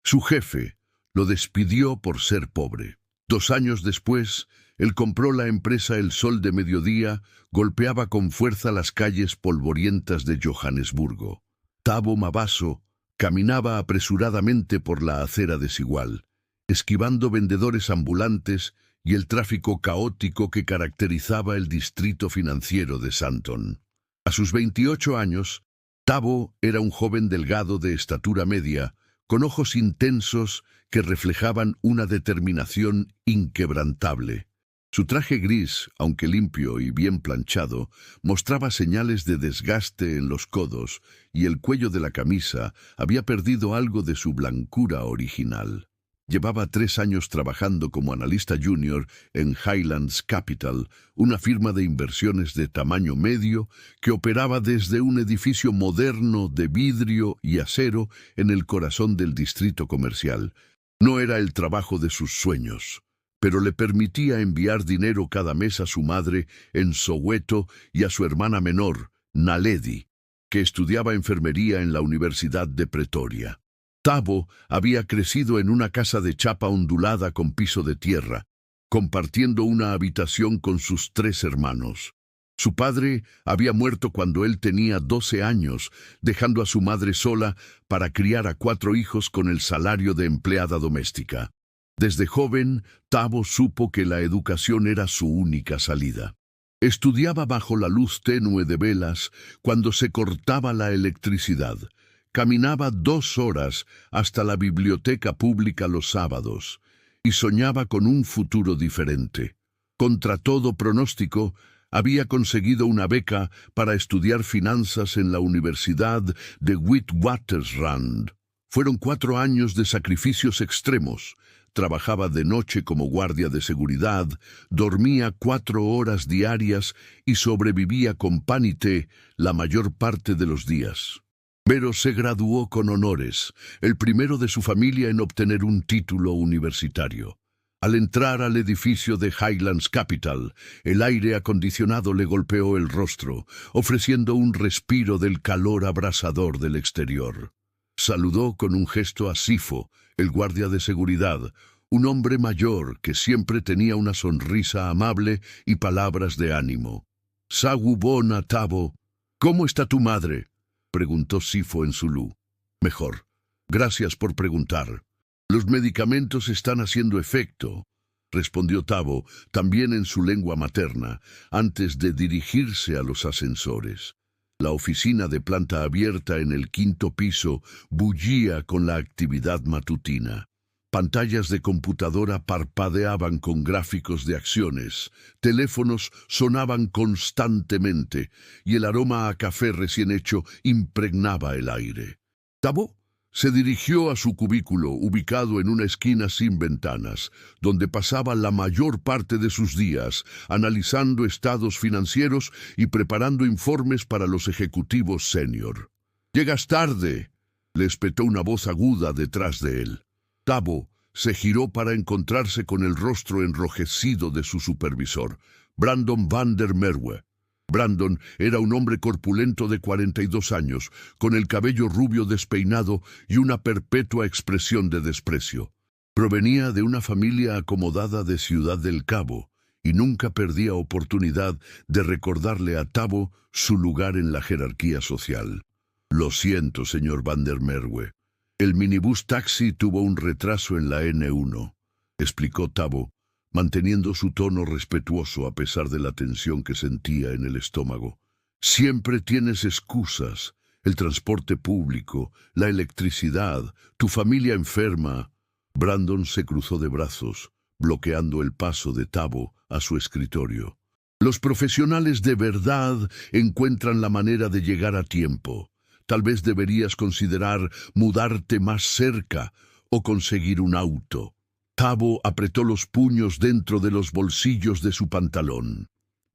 Su jefe lo despidió por ser pobre. 2 años después, él compró la empresa El Sol de Mediodía, golpeaba con fuerza las calles polvorientas de Johannesburgo. Thabo Mabaso caminaba apresuradamente por la acera desigual, esquivando vendedores ambulantes y el tráfico caótico que caracterizaba el distrito financiero de Sandton. A sus 28 años, Thabo era un joven delgado de estatura media, con ojos intensos que reflejaban una determinación inquebrantable. Su traje gris, aunque limpio y bien planchado, mostraba señales de desgaste en los codos y el cuello de la camisa había perdido algo de su blancura original. Llevaba 3 años trabajando como analista junior en Highlands Capital, una firma de inversiones de tamaño medio que operaba desde un edificio moderno de vidrio y acero en el corazón del distrito comercial. No era el trabajo de sus sueños, pero le permitía enviar dinero cada mes a su madre en Soweto y a su hermana menor, Naledi, que estudiaba enfermería en la Universidad de Pretoria. Thabo había crecido en una casa de chapa ondulada con piso de tierra, compartiendo una habitación con sus 3 hermanos. Su padre había muerto cuando él tenía 12 años, dejando a su madre sola para criar a 4 hijos con el salario de empleada doméstica. Desde joven, Thabo supo que la educación era su única salida. Estudiaba bajo la luz tenue de velas cuando se cortaba la electricidad. Caminaba 2 horas hasta la biblioteca pública los sábados y soñaba con un futuro diferente. Contra todo pronóstico, había conseguido una beca para estudiar finanzas en la Universidad de Witwatersrand. Fueron 4 años de sacrificios extremos. Trabajaba de noche como guardia de seguridad, dormía 4 horas diarias y sobrevivía con pan y té la mayor parte de los días. Pero se graduó con honores, el primero de su familia en obtener un título universitario. Al entrar al edificio de Highlands Capital, el aire acondicionado le golpeó el rostro, ofreciendo un respiro del calor abrasador del exterior. Saludó con un gesto a Sifo, el guardia de seguridad, un hombre mayor que siempre tenía una sonrisa amable y palabras de ánimo. «Sawubona, Thabo. ¿Cómo está tu madre?», preguntó Sifo en zulú. «Mejor. Gracias por preguntar. Los medicamentos están haciendo efecto», respondió Thabo, también en su lengua materna, antes de dirigirse a los ascensores. La oficina de planta abierta en el 5º piso bullía con la actividad matutina. Pantallas de computadora parpadeaban con gráficos de acciones, teléfonos sonaban constantemente y el aroma a café recién hecho impregnaba el aire. Thabo se dirigió a su cubículo, ubicado en una esquina sin ventanas, donde pasaba la mayor parte de sus días analizando estados financieros y preparando informes para los ejecutivos senior. «Llegas tarde», le espetó una voz aguda detrás de él. Thabo se giró para encontrarse con el rostro enrojecido de su supervisor, Brandon van der Merwe. Brandon era un hombre corpulento de 42 años, con el cabello rubio despeinado y una perpetua expresión de desprecio. Provenía de una familia acomodada de Ciudad del Cabo y nunca perdía oportunidad de recordarle a Thabo su lugar en la jerarquía social. «Lo siento, señor van der Merwe. El minibús taxi tuvo un retraso en la N1», explicó Thabo, manteniendo su tono respetuoso a pesar de la tensión que sentía en el estómago. «Siempre tienes excusas. El transporte público, la electricidad, tu familia enferma». Brandon se cruzó de brazos, bloqueando el paso de Thabo a su escritorio. «Los profesionales de verdad encuentran la manera de llegar a tiempo. Tal vez deberías considerar mudarte más cerca o conseguir un auto». Thabo apretó los puños dentro de los bolsillos de su pantalón.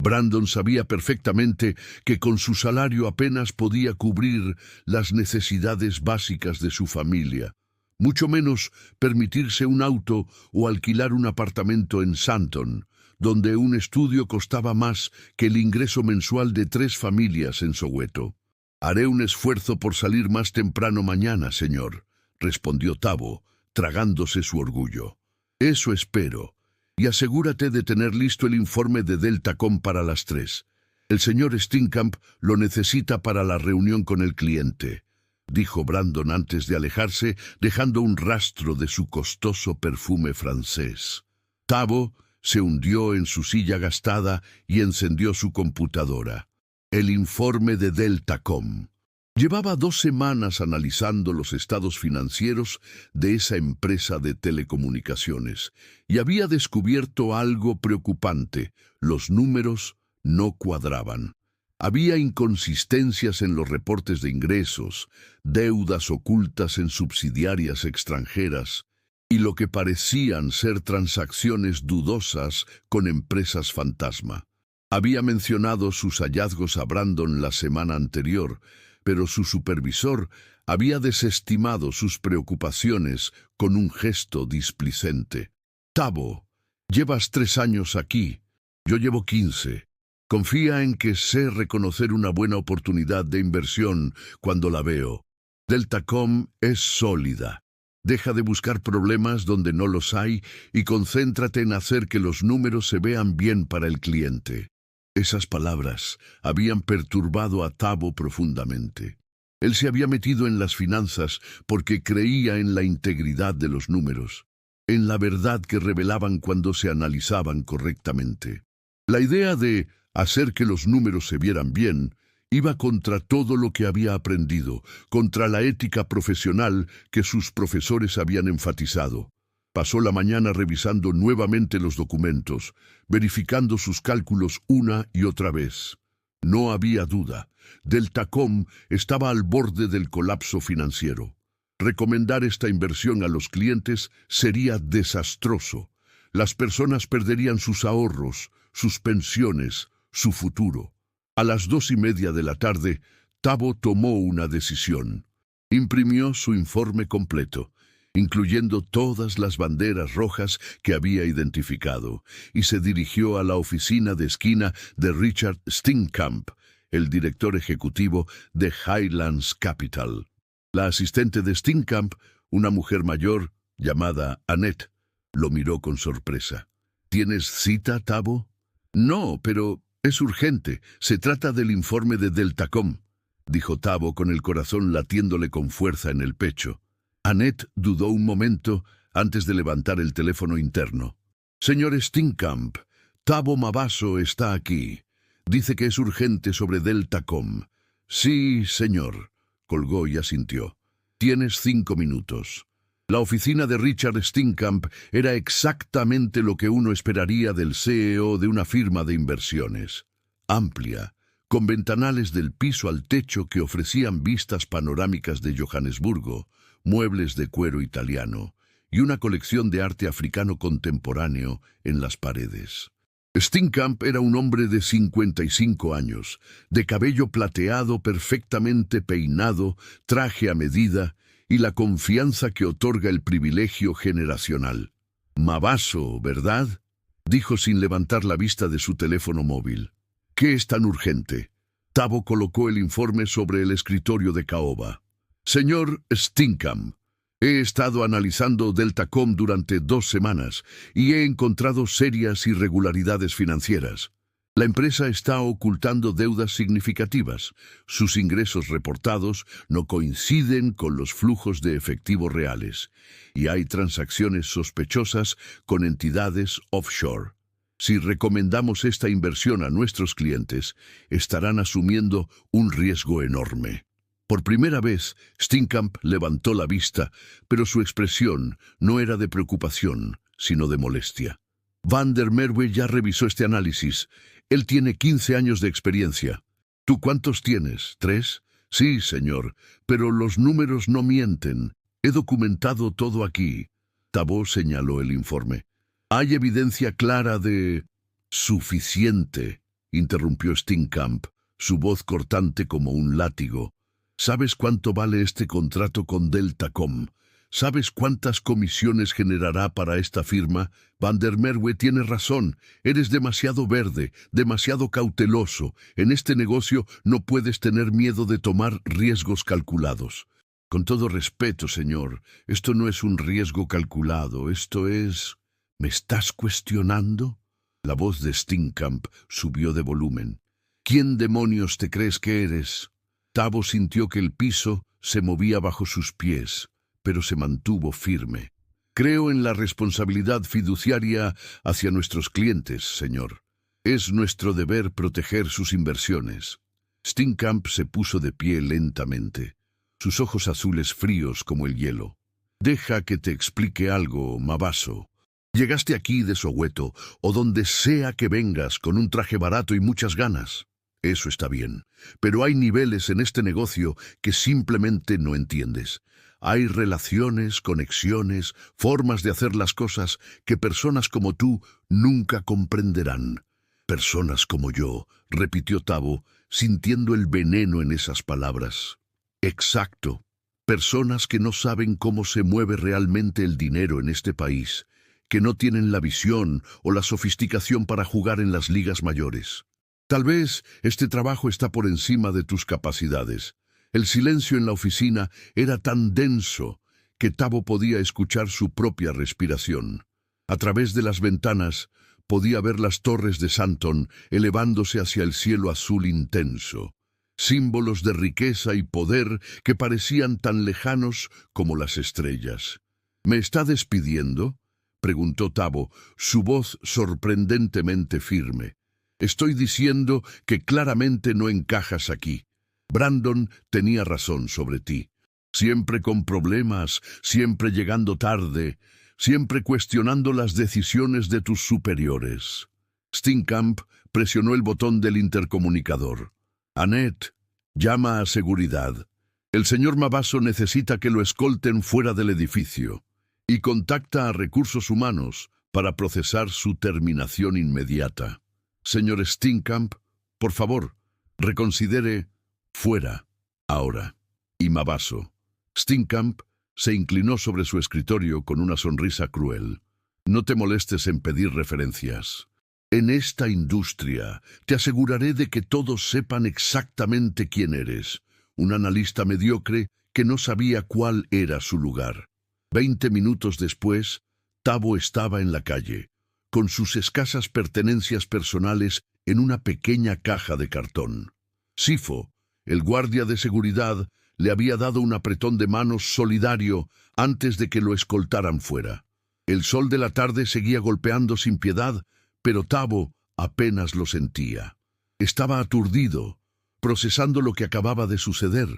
Brandon sabía perfectamente que con su salario apenas podía cubrir las necesidades básicas de su familia, mucho menos permitirse un auto o alquilar un apartamento en Sandton, donde un estudio costaba más que el ingreso mensual de 3 familias en Soweto. «Haré un esfuerzo por salir más temprano mañana, señor», respondió Thabo, tragándose su orgullo. Eso espero. Y asegúrate de tener listo el informe de Deltacom para las 3. El señor Steenkamp lo necesita para la reunión con el cliente, dijo Brandon antes de alejarse, dejando un rastro de su costoso perfume francés. Tavo se hundió en su silla gastada y encendió su computadora. El informe de Deltacom. Llevaba 2 semanas analizando los estados financieros de esa empresa de telecomunicaciones y había descubierto algo preocupante. Los números no cuadraban. Había inconsistencias en los reportes de ingresos, deudas ocultas en subsidiarias extranjeras y lo que parecían ser transacciones dudosas con empresas fantasma. Había mencionado sus hallazgos a Brandon la semana anterior, pero su supervisor había desestimado sus preocupaciones con un gesto displicente. Tavo, llevas 3 años aquí, yo llevo 15. Confía en que sé reconocer una buena oportunidad de inversión cuando la veo. Deltacom es sólida. Deja de buscar problemas donde no los hay y concéntrate en hacer que los números se vean bien para el cliente. Esas palabras habían perturbado a Tavo profundamente. Él se había metido en las finanzas porque creía en la integridad de los números, en la verdad que revelaban cuando se analizaban correctamente. La idea de hacer que los números se vieran bien iba contra todo lo que había aprendido, contra la ética profesional que sus profesores habían enfatizado. Pasó la mañana revisando nuevamente los documentos, verificando sus cálculos una y otra vez. No había duda. Deltacom estaba al borde del colapso financiero. Recomendar esta inversión a los clientes sería desastroso. Las personas perderían sus ahorros, sus pensiones, su futuro. A las 2:30 de la tarde, Tavo tomó una decisión. Imprimió su informe completo, incluyendo todas las banderas rojas que había identificado, y se dirigió a la oficina de esquina de Richard Steenkamp, el director ejecutivo de Highlands Capital. La asistente de Steenkamp, una mujer mayor llamada Annette, lo miró con sorpresa. ¿Tienes cita, Tavo? No, pero es urgente. Se trata del informe de Deltacom, dijo Tavo con el corazón latiéndole con fuerza en el pecho. Annette dudó un momento antes de levantar el teléfono interno. Señor Steenkamp, Tavo Mabaso está aquí. Dice que es urgente sobre Deltacom. Sí, señor, colgó y asintió. Tienes 5 minutos. La oficina de Richard Steenkamp era exactamente lo que uno esperaría del CEO de una firma de inversiones. Amplia, con ventanales del piso al techo que ofrecían vistas panorámicas de Johannesburgo, muebles de cuero italiano y una colección de arte africano contemporáneo en las paredes. Steenkamp era un hombre de 55 años, de cabello plateado perfectamente peinado, traje a medida y la confianza que otorga el privilegio generacional. Mabaso, ¿verdad?, dijo sin levantar la vista de su teléfono móvil. ¿Qué es tan urgente? Tavo colocó el informe sobre el escritorio de caoba. Señor Steenkamp, he estado analizando Deltacom durante 2 semanas y he encontrado serias irregularidades financieras. La empresa está ocultando deudas significativas. Sus ingresos reportados no coinciden con los flujos de efectivo reales y hay transacciones sospechosas con entidades offshore. Si recomendamos esta inversión a nuestros clientes, estarán asumiendo un riesgo enorme. Por primera vez, Steenkamp levantó la vista, pero su expresión no era de preocupación, sino de molestia. Van der Merwe ya revisó este análisis. Él tiene 15 años de experiencia. ¿Tú cuántos tienes? ¿3? Sí, señor, pero los números no mienten. He documentado todo aquí. Tavo señaló el informe. Hay evidencia clara de... Suficiente, interrumpió Steenkamp, su voz cortante como un látigo. ¿Sabes cuánto vale este contrato con Deltacom? ¿Sabes cuántas comisiones generará para esta firma? Van der Merwe tiene razón. Eres demasiado verde, demasiado cauteloso. En este negocio no puedes tener miedo de tomar riesgos calculados. Con todo respeto, señor, esto no es un riesgo calculado, esto es... ¿Me estás cuestionando? La voz de Steenkamp subió de volumen. ¿Quién demonios te crees que eres? Tavo sintió que el piso se movía bajo sus pies, pero se mantuvo firme. Creo en la responsabilidad fiduciaria hacia nuestros clientes, señor. Es nuestro deber proteger sus inversiones. Steenkamp se puso de pie lentamente, sus ojos azules fríos como el hielo. Deja que te explique algo, Mabaso. Llegaste aquí de Soweto, o donde sea que vengas, con un traje barato y muchas ganas. Eso está bien, pero hay niveles en este negocio que simplemente no entiendes. Hay relaciones, conexiones, formas de hacer las cosas que personas como tú nunca comprenderán. Personas como yo, repitió Tavo, sintiendo el veneno en esas palabras. Exacto. Personas que no saben cómo se mueve realmente el dinero en este país, que no tienen la visión o la sofisticación para jugar en las ligas mayores. Tal vez este trabajo está por encima de tus capacidades. El silencio en la oficina era tan denso que Tavo podía escuchar su propia respiración. A través de las ventanas podía ver las torres de Santon elevándose hacia el cielo azul intenso, símbolos de riqueza y poder que parecían tan lejanos como las estrellas. ¿Me está despidiendo?, preguntó Tavo, su voz sorprendentemente firme. Estoy diciendo que claramente no encajas aquí. Brandon tenía razón sobre ti. Siempre con problemas, siempre llegando tarde, siempre cuestionando las decisiones de tus superiores. Steenkamp presionó el botón del intercomunicador. Annette, llama a seguridad. El señor Mabaso necesita que lo escolten fuera del edificio. Y contacta a Recursos Humanos para procesar su terminación inmediata. Señor Steenkamp, por favor, reconsidere fuera, ahora. Y Mabaso. Steenkamp se inclinó sobre su escritorio con una sonrisa cruel. No te molestes en pedir referencias. En esta industria te aseguraré de que todos sepan exactamente quién eres. Un analista mediocre que no sabía cuál era su lugar. 20 minutos después, Tavo estaba en la calle, con sus escasas pertenencias personales en una pequeña caja de cartón. Sifo, el guardia de seguridad, le había dado un apretón de manos solidario antes de que lo escoltaran fuera. El sol de la tarde seguía golpeando sin piedad, pero Tavo apenas lo sentía. Estaba aturdido, procesando lo que acababa de suceder.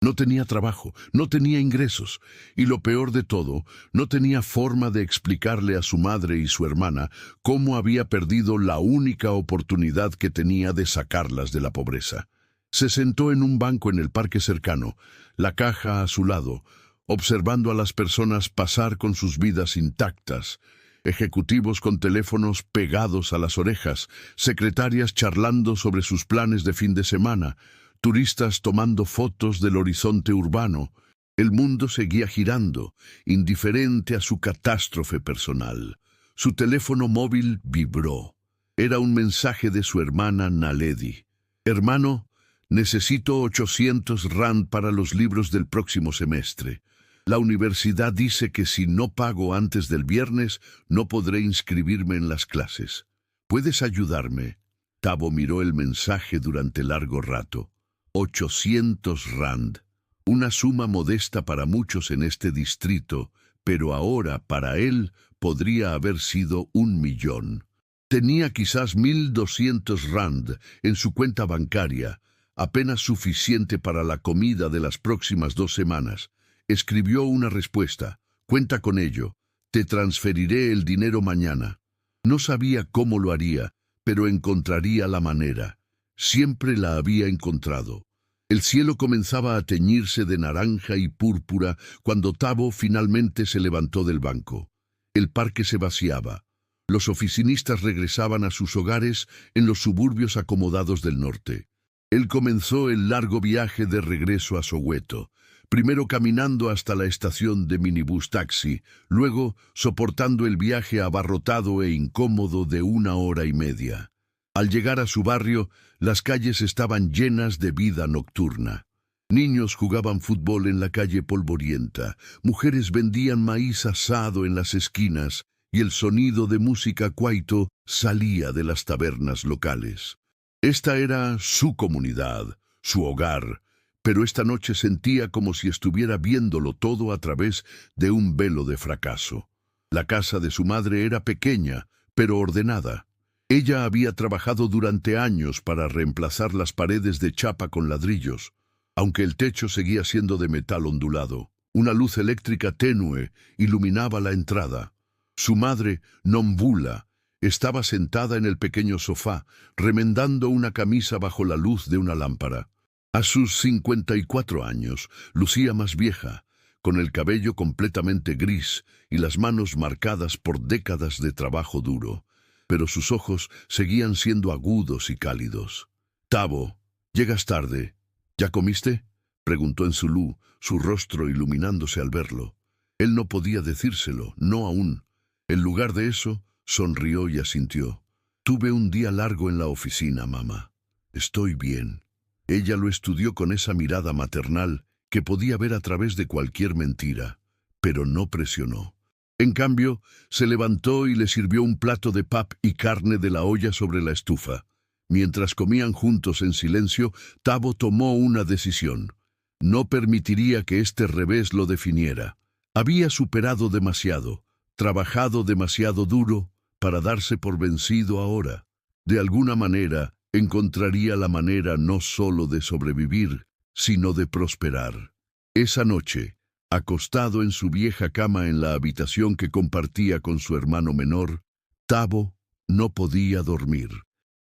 No tenía trabajo, no tenía ingresos, y lo peor de todo, no tenía forma de explicarle a su madre y su hermana cómo había perdido la única oportunidad que tenía de sacarlas de la pobreza. Se sentó en un banco en el parque cercano, la caja a su lado, observando a las personas pasar con sus vidas intactas, ejecutivos con teléfonos pegados a las orejas, secretarias charlando sobre sus planes de fin de semana, turistas tomando fotos del horizonte urbano. El mundo seguía girando, indiferente a su catástrofe personal. Su teléfono móvil vibró. Era un mensaje de su hermana Naledi. Hermano, necesito 800 rand para los libros del próximo semestre. La universidad dice que si no pago antes del viernes, no podré inscribirme en las clases. ¿Puedes ayudarme? Tavo miró el mensaje durante largo rato. 800 rand. Una suma modesta para muchos en este distrito, pero ahora para él podría haber sido 1.000.000. Tenía quizás 1.200 rand en su cuenta bancaria, apenas suficiente para la comida de las próximas 2 semanas. Escribió una respuesta. Cuenta con ello. Te transferiré el dinero mañana. No sabía cómo lo haría, pero encontraría la manera. Siempre la había encontrado. El cielo comenzaba a teñirse de naranja y púrpura cuando Tavo finalmente se levantó del banco. El parque se vaciaba. Los oficinistas regresaban a sus hogares en los suburbios acomodados del norte. Él comenzó el largo viaje de regreso a Soweto, primero caminando hasta la estación de minibús taxi, luego soportando el viaje abarrotado e incómodo de 1 hora y media. Al llegar a su barrio, las calles estaban llenas de vida nocturna. Niños jugaban fútbol en la calle polvorienta, mujeres vendían maíz asado en las esquinas y el sonido de música cuaito salía de las tabernas locales. Esta era su comunidad, su hogar, pero esta noche sentía como si estuviera viéndolo todo a través de un velo de fracaso. La casa de su madre era pequeña, pero ordenada. Ella había trabajado durante años para reemplazar las paredes de chapa con ladrillos, aunque el techo seguía siendo de metal ondulado. Una luz eléctrica tenue iluminaba la entrada. Su madre, Nombula, estaba sentada en el pequeño sofá, remendando una camisa bajo la luz de una lámpara. A sus 54 años, lucía más vieja, con el cabello completamente gris y las manos marcadas por décadas de trabajo duro, pero sus ojos seguían siendo agudos y cálidos. «Tabo, llegas tarde. ¿Ya comiste?», preguntó en zulú, su rostro iluminándose al verlo. Él no podía decírselo, no aún. En lugar de eso, sonrió y asintió. «Tuve un día largo en la oficina, mamá. Estoy bien». Ella lo estudió con esa mirada maternal que podía ver a través de cualquier mentira, pero no presionó. En cambio, se levantó y le sirvió un plato de pap y carne de la olla sobre la estufa. Mientras comían juntos en silencio, Tabo tomó una decisión. No permitiría que este revés lo definiera. Había superado demasiado, trabajado demasiado duro para darse por vencido ahora. De alguna manera, encontraría la manera no solo de sobrevivir, sino de prosperar. Esa noche, acostado en su vieja cama en la habitación que compartía con su hermano menor, Tabo no podía dormir.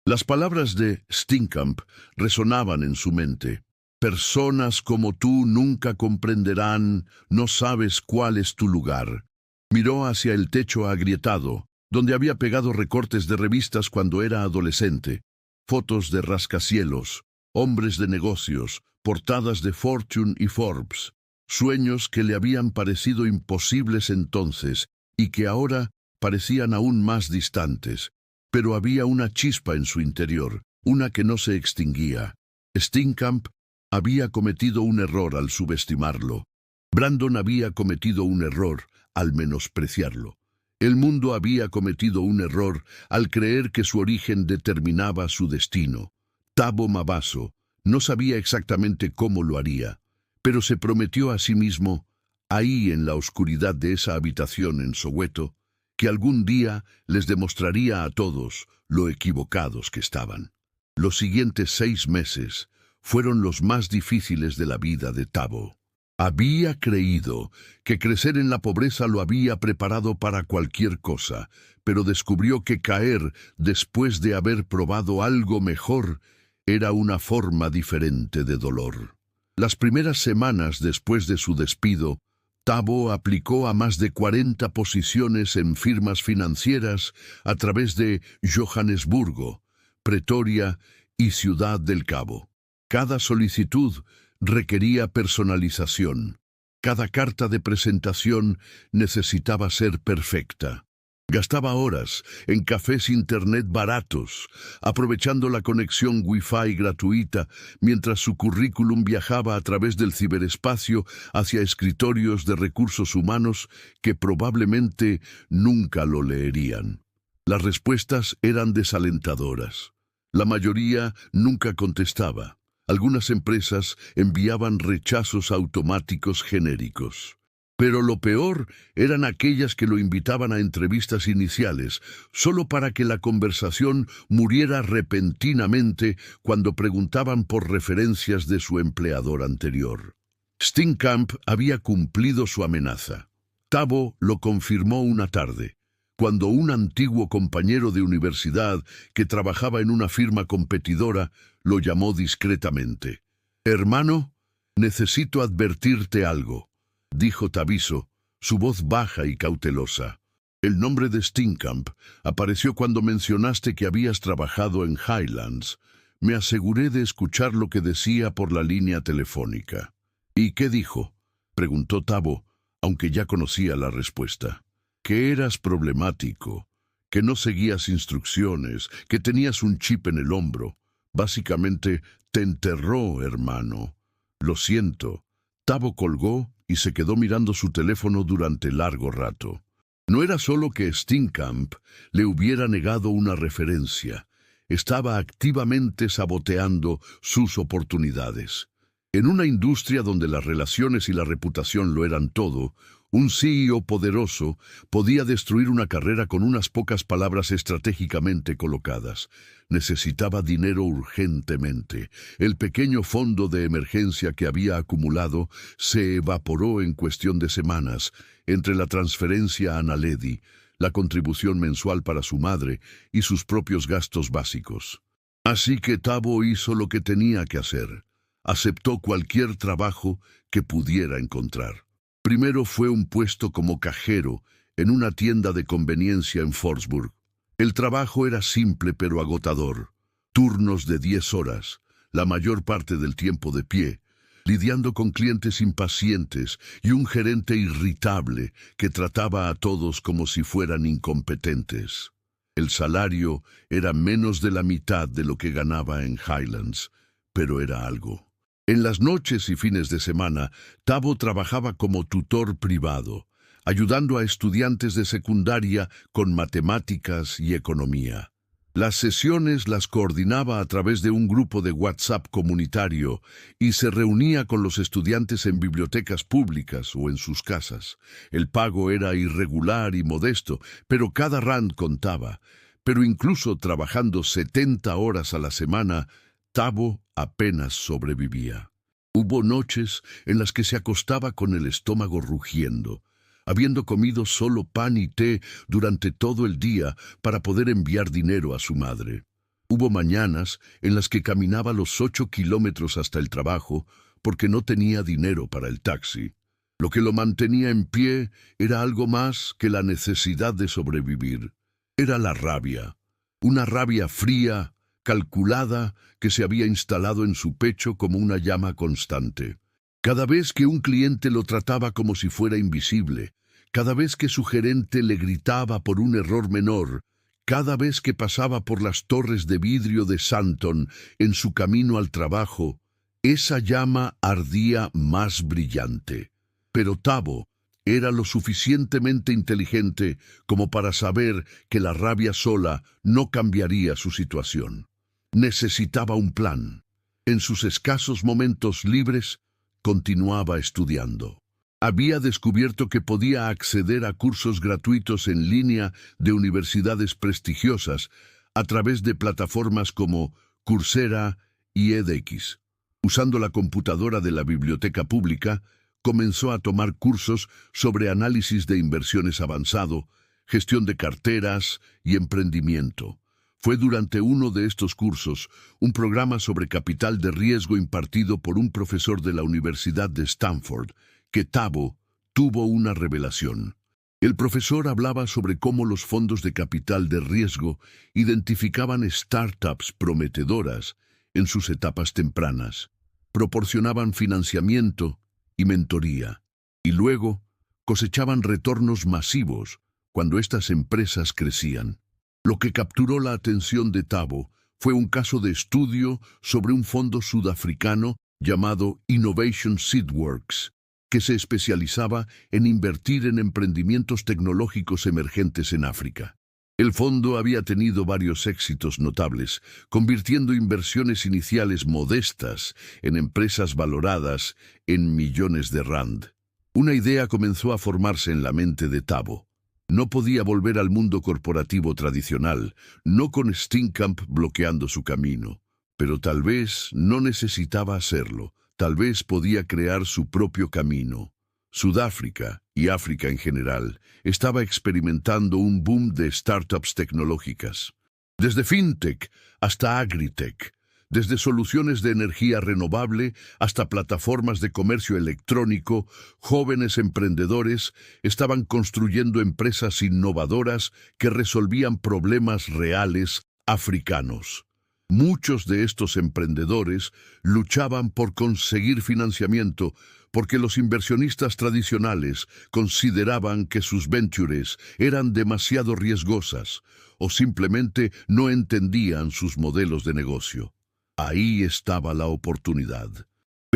Las palabras de Steenkamp resonaban en su mente. «Personas como tú nunca comprenderán, no sabes cuál es tu lugar». Miró hacia el techo agrietado, donde había pegado recortes de revistas cuando era adolescente. Fotos de rascacielos, hombres de negocios, portadas de Fortune y Forbes, sueños que le habían parecido imposibles entonces y que ahora parecían aún más distantes. Pero había una chispa en su interior, una que no se extinguía. Steenkamp había cometido un error al subestimarlo. Brandon había cometido un error al menospreciarlo. El mundo había cometido un error al creer que su origen determinaba su destino. Tabo Mabaso no sabía exactamente cómo lo haría, pero se prometió a sí mismo, ahí en la oscuridad de esa habitación en Soweto, que algún día les demostraría a todos lo equivocados que estaban. Los siguientes 6 meses fueron los más difíciles de la vida de Tabo. Había creído que crecer en la pobreza lo había preparado para cualquier cosa, pero descubrió que caer después de haber probado algo mejor era una forma diferente de dolor. Las primeras semanas después de su despido, Tabo aplicó a más de 40 posiciones en firmas financieras a través de Johannesburgo, Pretoria y Ciudad del Cabo. Cada solicitud requería personalización. Cada carta de presentación necesitaba ser perfecta. Gastaba horas en cafés internet baratos, aprovechando la conexión Wi-Fi gratuita, mientras su currículum viajaba a través del ciberespacio hacia escritorios de recursos humanos que probablemente nunca lo leerían. Las respuestas eran desalentadoras. La mayoría nunca contestaba. Algunas empresas enviaban rechazos automáticos genéricos. Pero lo peor eran aquellas que lo invitaban a entrevistas iniciales, solo para que la conversación muriera repentinamente cuando preguntaban por referencias de su empleador anterior. Steenkamp había cumplido su amenaza. Tabo lo confirmó una tarde, cuando un antiguo compañero de universidad que trabajaba en una firma competidora lo llamó discretamente. «Hermano, necesito advertirte algo», dijo Tabiso, su voz baja y cautelosa. «El nombre de Steenkamp apareció cuando mencionaste que habías trabajado en Highlands. Me aseguré de escuchar lo que decía por la línea telefónica». «¿Y qué dijo?», preguntó Tabo, aunque ya conocía la respuesta. «Que eras problemático, que no seguías instrucciones, que tenías un chip en el hombro. Básicamente, te enterró, hermano». Lo siento. Tabo colgó y se quedó mirando su teléfono durante largo rato. No era solo que Steenkamp le hubiera negado una referencia. Estaba activamente saboteando sus oportunidades. En una industria donde las relaciones y la reputación lo eran todo, un CEO poderoso podía destruir una carrera con unas pocas palabras estratégicamente colocadas. Necesitaba dinero urgentemente. El pequeño fondo de emergencia que había acumulado se evaporó en cuestión de semanas, entre la transferencia a Naledi, la contribución mensual para su madre y sus propios gastos básicos. Así que Tabo hizo lo que tenía que hacer. Aceptó cualquier trabajo que pudiera encontrar. Primero fue un puesto como cajero en una tienda de conveniencia en Forsburg. El trabajo era simple pero agotador. Turnos de 10 horas, la mayor parte del tiempo de pie, lidiando con clientes impacientes y un gerente irritable que trataba a todos como si fueran incompetentes. El salario era menos de la mitad de lo que ganaba en Highlands, pero era algo. En las noches y fines de semana, Tabo trabajaba como tutor privado, ayudando a estudiantes de secundaria con matemáticas y economía. Las sesiones las coordinaba a través de un grupo de WhatsApp comunitario y se reunía con los estudiantes en bibliotecas públicas o en sus casas. El pago era irregular y modesto, pero cada rand contaba. Pero incluso trabajando 70 horas a la semana, Tabo apenas sobrevivía. Hubo noches en las que se acostaba con el estómago rugiendo, habiendo comido solo pan y té durante todo el día para poder enviar dinero a su madre. Hubo mañanas en las que caminaba los 8 kilómetros hasta el trabajo porque no tenía dinero para el taxi. Lo que lo mantenía en pie era algo más que la necesidad de sobrevivir. Era la rabia, una rabia fría, calculada, que se había instalado en su pecho como una llama constante. Cada vez que un cliente lo trataba como si fuera invisible, cada vez que su gerente le gritaba por un error menor, cada vez que pasaba por las torres de vidrio de Santon en su camino al trabajo, esa llama ardía más brillante. Pero Tabo era lo suficientemente inteligente como para saber que la rabia sola no cambiaría su situación. Necesitaba un plan. En sus escasos momentos libres, continuaba estudiando. Había descubierto que podía acceder a cursos gratuitos en línea de universidades prestigiosas a través de plataformas como Coursera y edX. Usando la computadora de la biblioteca pública, comenzó a tomar cursos sobre análisis de inversiones avanzado, gestión de carteras y emprendimiento. Fue durante uno de estos cursos, un programa sobre capital de riesgo impartido por un profesor de la Universidad de Stanford, que Tabo tuvo una revelación. El profesor hablaba sobre cómo los fondos de capital de riesgo identificaban startups prometedoras en sus etapas tempranas, proporcionaban financiamiento y mentoría, y luego cosechaban retornos masivos cuando estas empresas crecían. Lo que capturó la atención de Tabo fue un caso de estudio sobre un fondo sudafricano llamado Innovation Seedworks, que se especializaba en invertir en emprendimientos tecnológicos emergentes en África. El fondo había tenido varios éxitos notables, convirtiendo inversiones iniciales modestas en empresas valoradas en millones de rand. Una idea comenzó a formarse en la mente de Tabo. No podía volver al mundo corporativo tradicional, no con Steenkamp bloqueando su camino. Pero tal vez no necesitaba hacerlo, tal vez podía crear su propio camino. Sudáfrica, y África en general, estaba experimentando un boom de startups tecnológicas. Desde fintech hasta agritech, desde soluciones de energía renovable hasta plataformas de comercio electrónico, jóvenes emprendedores estaban construyendo empresas innovadoras que resolvían problemas reales africanos. Muchos de estos emprendedores luchaban por conseguir financiamiento porque los inversionistas tradicionales consideraban que sus ventures eran demasiado riesgosas o simplemente no entendían sus modelos de negocio. Ahí estaba la oportunidad.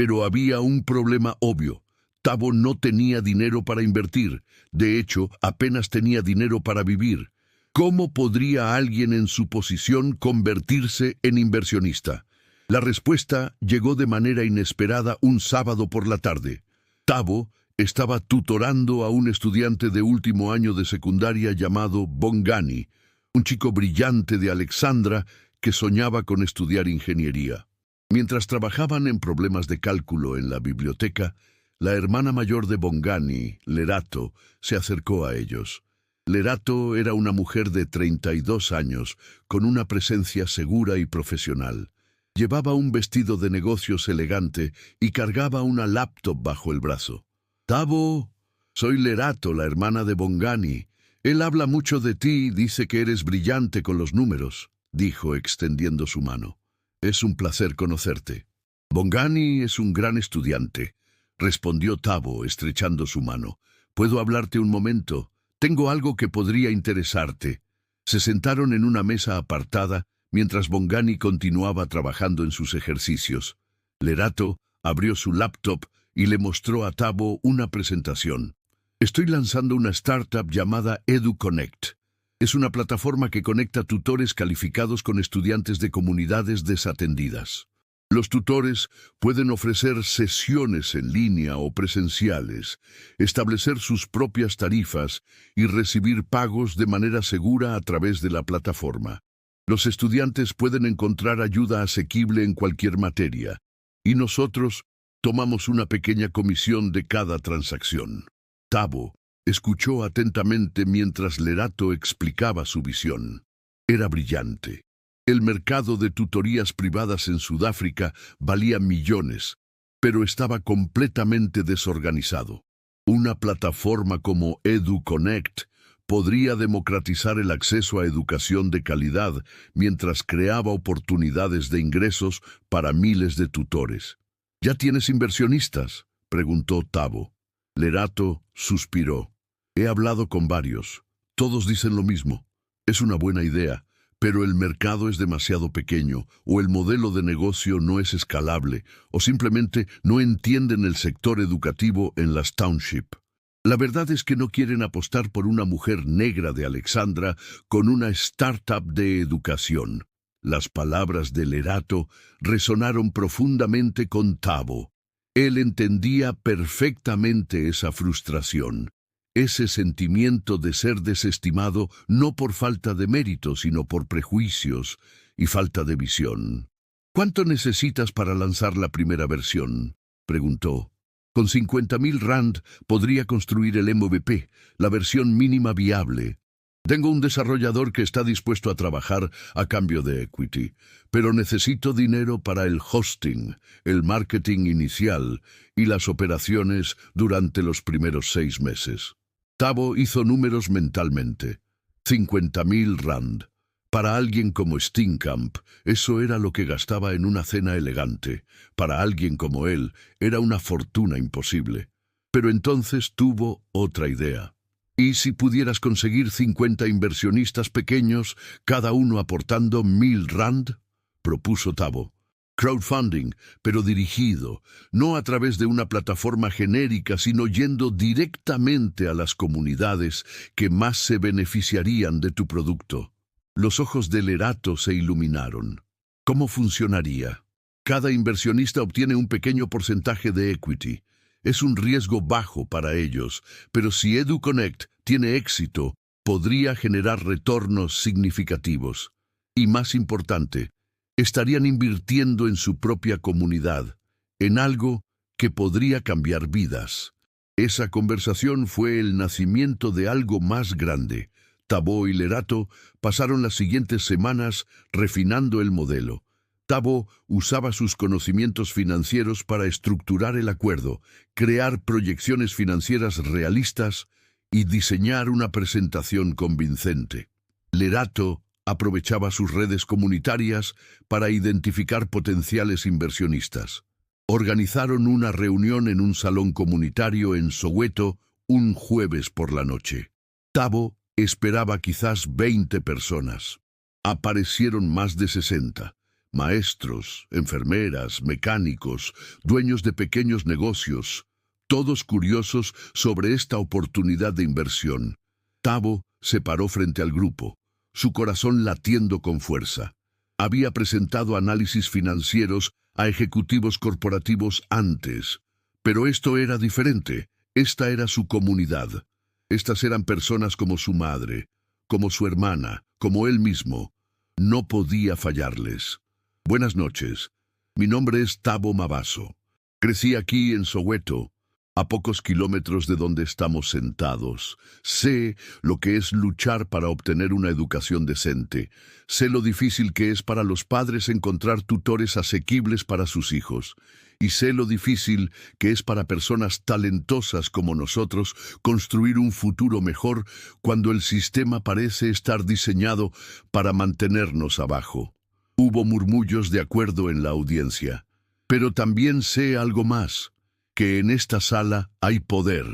Pero había un problema obvio. Tabo no tenía dinero para invertir. De hecho, apenas tenía dinero para vivir. ¿Cómo podría alguien en su posición convertirse en inversionista? La respuesta llegó de manera inesperada un sábado por la tarde. Tabo estaba tutorando a un estudiante de último año de secundaria llamado Bongani, un chico brillante de Alexandra que soñaba con estudiar ingeniería. Mientras trabajaban en problemas de cálculo en la biblioteca, la hermana mayor de Bongani, Lerato, se acercó a ellos. Lerato era una mujer de 32 años, con una presencia segura y profesional. Llevaba un vestido de negocios elegante y cargaba una laptop bajo el brazo. «Tabo, soy Lerato, la hermana de Bongani. Él habla mucho de ti y dice que eres brillante con los números», dijo extendiendo su mano. «Es un placer conocerte». «Bongani es un gran estudiante», respondió Tabo, estrechando su mano. «¿Puedo hablarte un momento? Tengo algo que podría interesarte». Se sentaron en una mesa apartada mientras Bongani continuaba trabajando en sus ejercicios. Lerato abrió su laptop y le mostró a Tabo una presentación. «Estoy lanzando una startup llamada EduConnect. Es una plataforma que conecta tutores calificados con estudiantes de comunidades desatendidas. Los tutores pueden ofrecer sesiones en línea o presenciales, establecer sus propias tarifas y recibir pagos de manera segura a través de la plataforma. Los estudiantes pueden encontrar ayuda asequible en cualquier materia, y nosotros tomamos una pequeña comisión de cada transacción». Tabo escuchó atentamente mientras Lerato explicaba su visión. Era brillante. El mercado de tutorías privadas en Sudáfrica valía millones, pero estaba completamente desorganizado. Una plataforma como EduConnect podría democratizar el acceso a educación de calidad mientras creaba oportunidades de ingresos para miles de tutores. «¿Ya tienes inversionistas?», preguntó Tabo. Lerato suspiró. «He hablado con varios. Todos dicen lo mismo. Es una buena idea, pero el mercado es demasiado pequeño, o el modelo de negocio no es escalable, o simplemente no entienden el sector educativo en las township. La verdad es que no quieren apostar por una mujer negra de Alexandra con una startup de educación». Las palabras de Lerato resonaron profundamente con Tabo. Él entendía perfectamente esa frustración, ese sentimiento de ser desestimado no por falta de mérito, sino por prejuicios y falta de visión. «¿Cuánto necesitas para lanzar la primera versión?», preguntó. «Con 50,000 rand podría construir el MVP, la versión mínima viable. Tengo un desarrollador que está dispuesto a trabajar a cambio de equity, pero necesito dinero para el hosting, el marketing inicial y las operaciones durante los primeros 6 meses». Tabo hizo números mentalmente. 50,000 rand. Para alguien como Steenkamp, eso era lo que gastaba en una cena elegante. Para alguien como él, era una fortuna imposible. Pero entonces tuvo otra idea. «¿Y si pudieras conseguir 50 inversionistas pequeños, cada uno aportando 1,000 rand?» propuso Tabo. «Crowdfunding, pero dirigido, no a través de una plataforma genérica, sino yendo directamente a las comunidades que más se beneficiarían de tu producto». Los ojos de Lerato se iluminaron. «¿Cómo funcionaría? Cada inversionista obtiene un pequeño porcentaje de equity. Es un riesgo bajo para ellos, pero si EduConnect tiene éxito, podría generar retornos significativos. Y más importante, estarían invirtiendo en su propia comunidad, en algo que podría cambiar vidas». Esa conversación fue el nacimiento de algo más grande. Tabo y Lerato pasaron las siguientes semanas refinando el modelo. Tabo usaba sus conocimientos financieros para estructurar el acuerdo, crear proyecciones financieras realistas y diseñar una presentación convincente. Lerato aprovechaba sus redes comunitarias para identificar potenciales inversionistas. Organizaron una reunión en un salón comunitario en Soweto un jueves por la noche. Tabo esperaba quizás 20 personas. Aparecieron más de 60. maestros, enfermeras, mecánicos, dueños de pequeños negocios, todos curiosos sobre esta oportunidad de inversión. Tavo se paró frente al grupo, su corazón latiendo con fuerza. Había presentado análisis financieros a ejecutivos corporativos antes, pero esto era diferente. Esta era su comunidad. Estas eran personas como su madre, como su hermana, como él mismo. No podía fallarles. Buenas noches. Mi nombre es Tavo Mabaso. Crecí aquí en Soweto, a pocos kilómetros de donde estamos sentados. Sé lo que es luchar para obtener una educación decente. Sé lo difícil que es para los padres encontrar tutores asequibles para sus hijos. Y sé lo difícil que es para personas talentosas como nosotros construir un futuro mejor cuando el sistema parece estar diseñado para mantenernos abajo. Hubo murmullos de acuerdo en la audiencia. Pero también sé algo más, que en esta sala hay poder.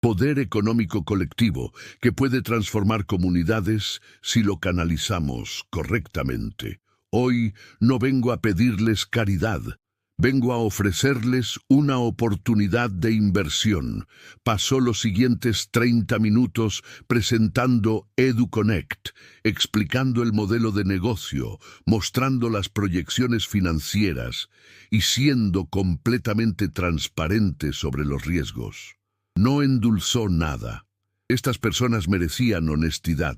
Poder económico colectivo que puede transformar comunidades si lo canalizamos correctamente. Hoy no vengo a pedirles caridad. Vengo a ofrecerles una oportunidad de inversión. Pasó los siguientes 30 minutos presentando EduConnect, explicando el modelo de negocio, mostrando las proyecciones financieras y siendo completamente transparente sobre los riesgos. No endulzó nada. Estas personas merecían honestidad.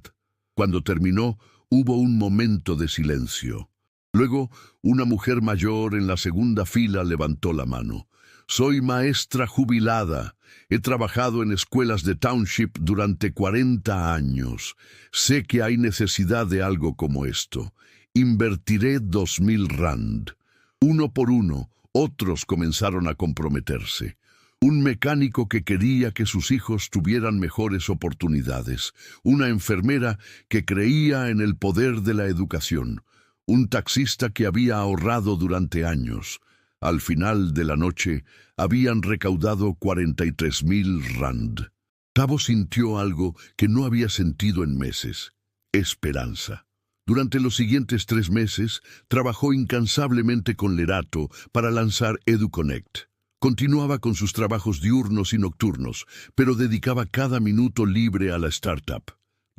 Cuando terminó, hubo un momento de silencio. Luego, una mujer mayor en la segunda fila levantó la mano. Soy maestra jubilada. He trabajado en escuelas de township durante 40 años. Sé que hay necesidad de algo como esto. Invertiré 2,000 rand. Uno por uno, otros comenzaron a comprometerse. Un mecánico que quería que sus hijos tuvieran mejores oportunidades. Una enfermera que creía en el poder de la educación. Un taxista que había ahorrado durante años. Al final de la noche, habían recaudado 43,000 rand. Tavo sintió algo que no había sentido en meses: esperanza. Durante los siguientes 3 meses, trabajó incansablemente con Lerato para lanzar EduConnect. Continuaba con sus trabajos diurnos y nocturnos, pero dedicaba cada minuto libre a la startup.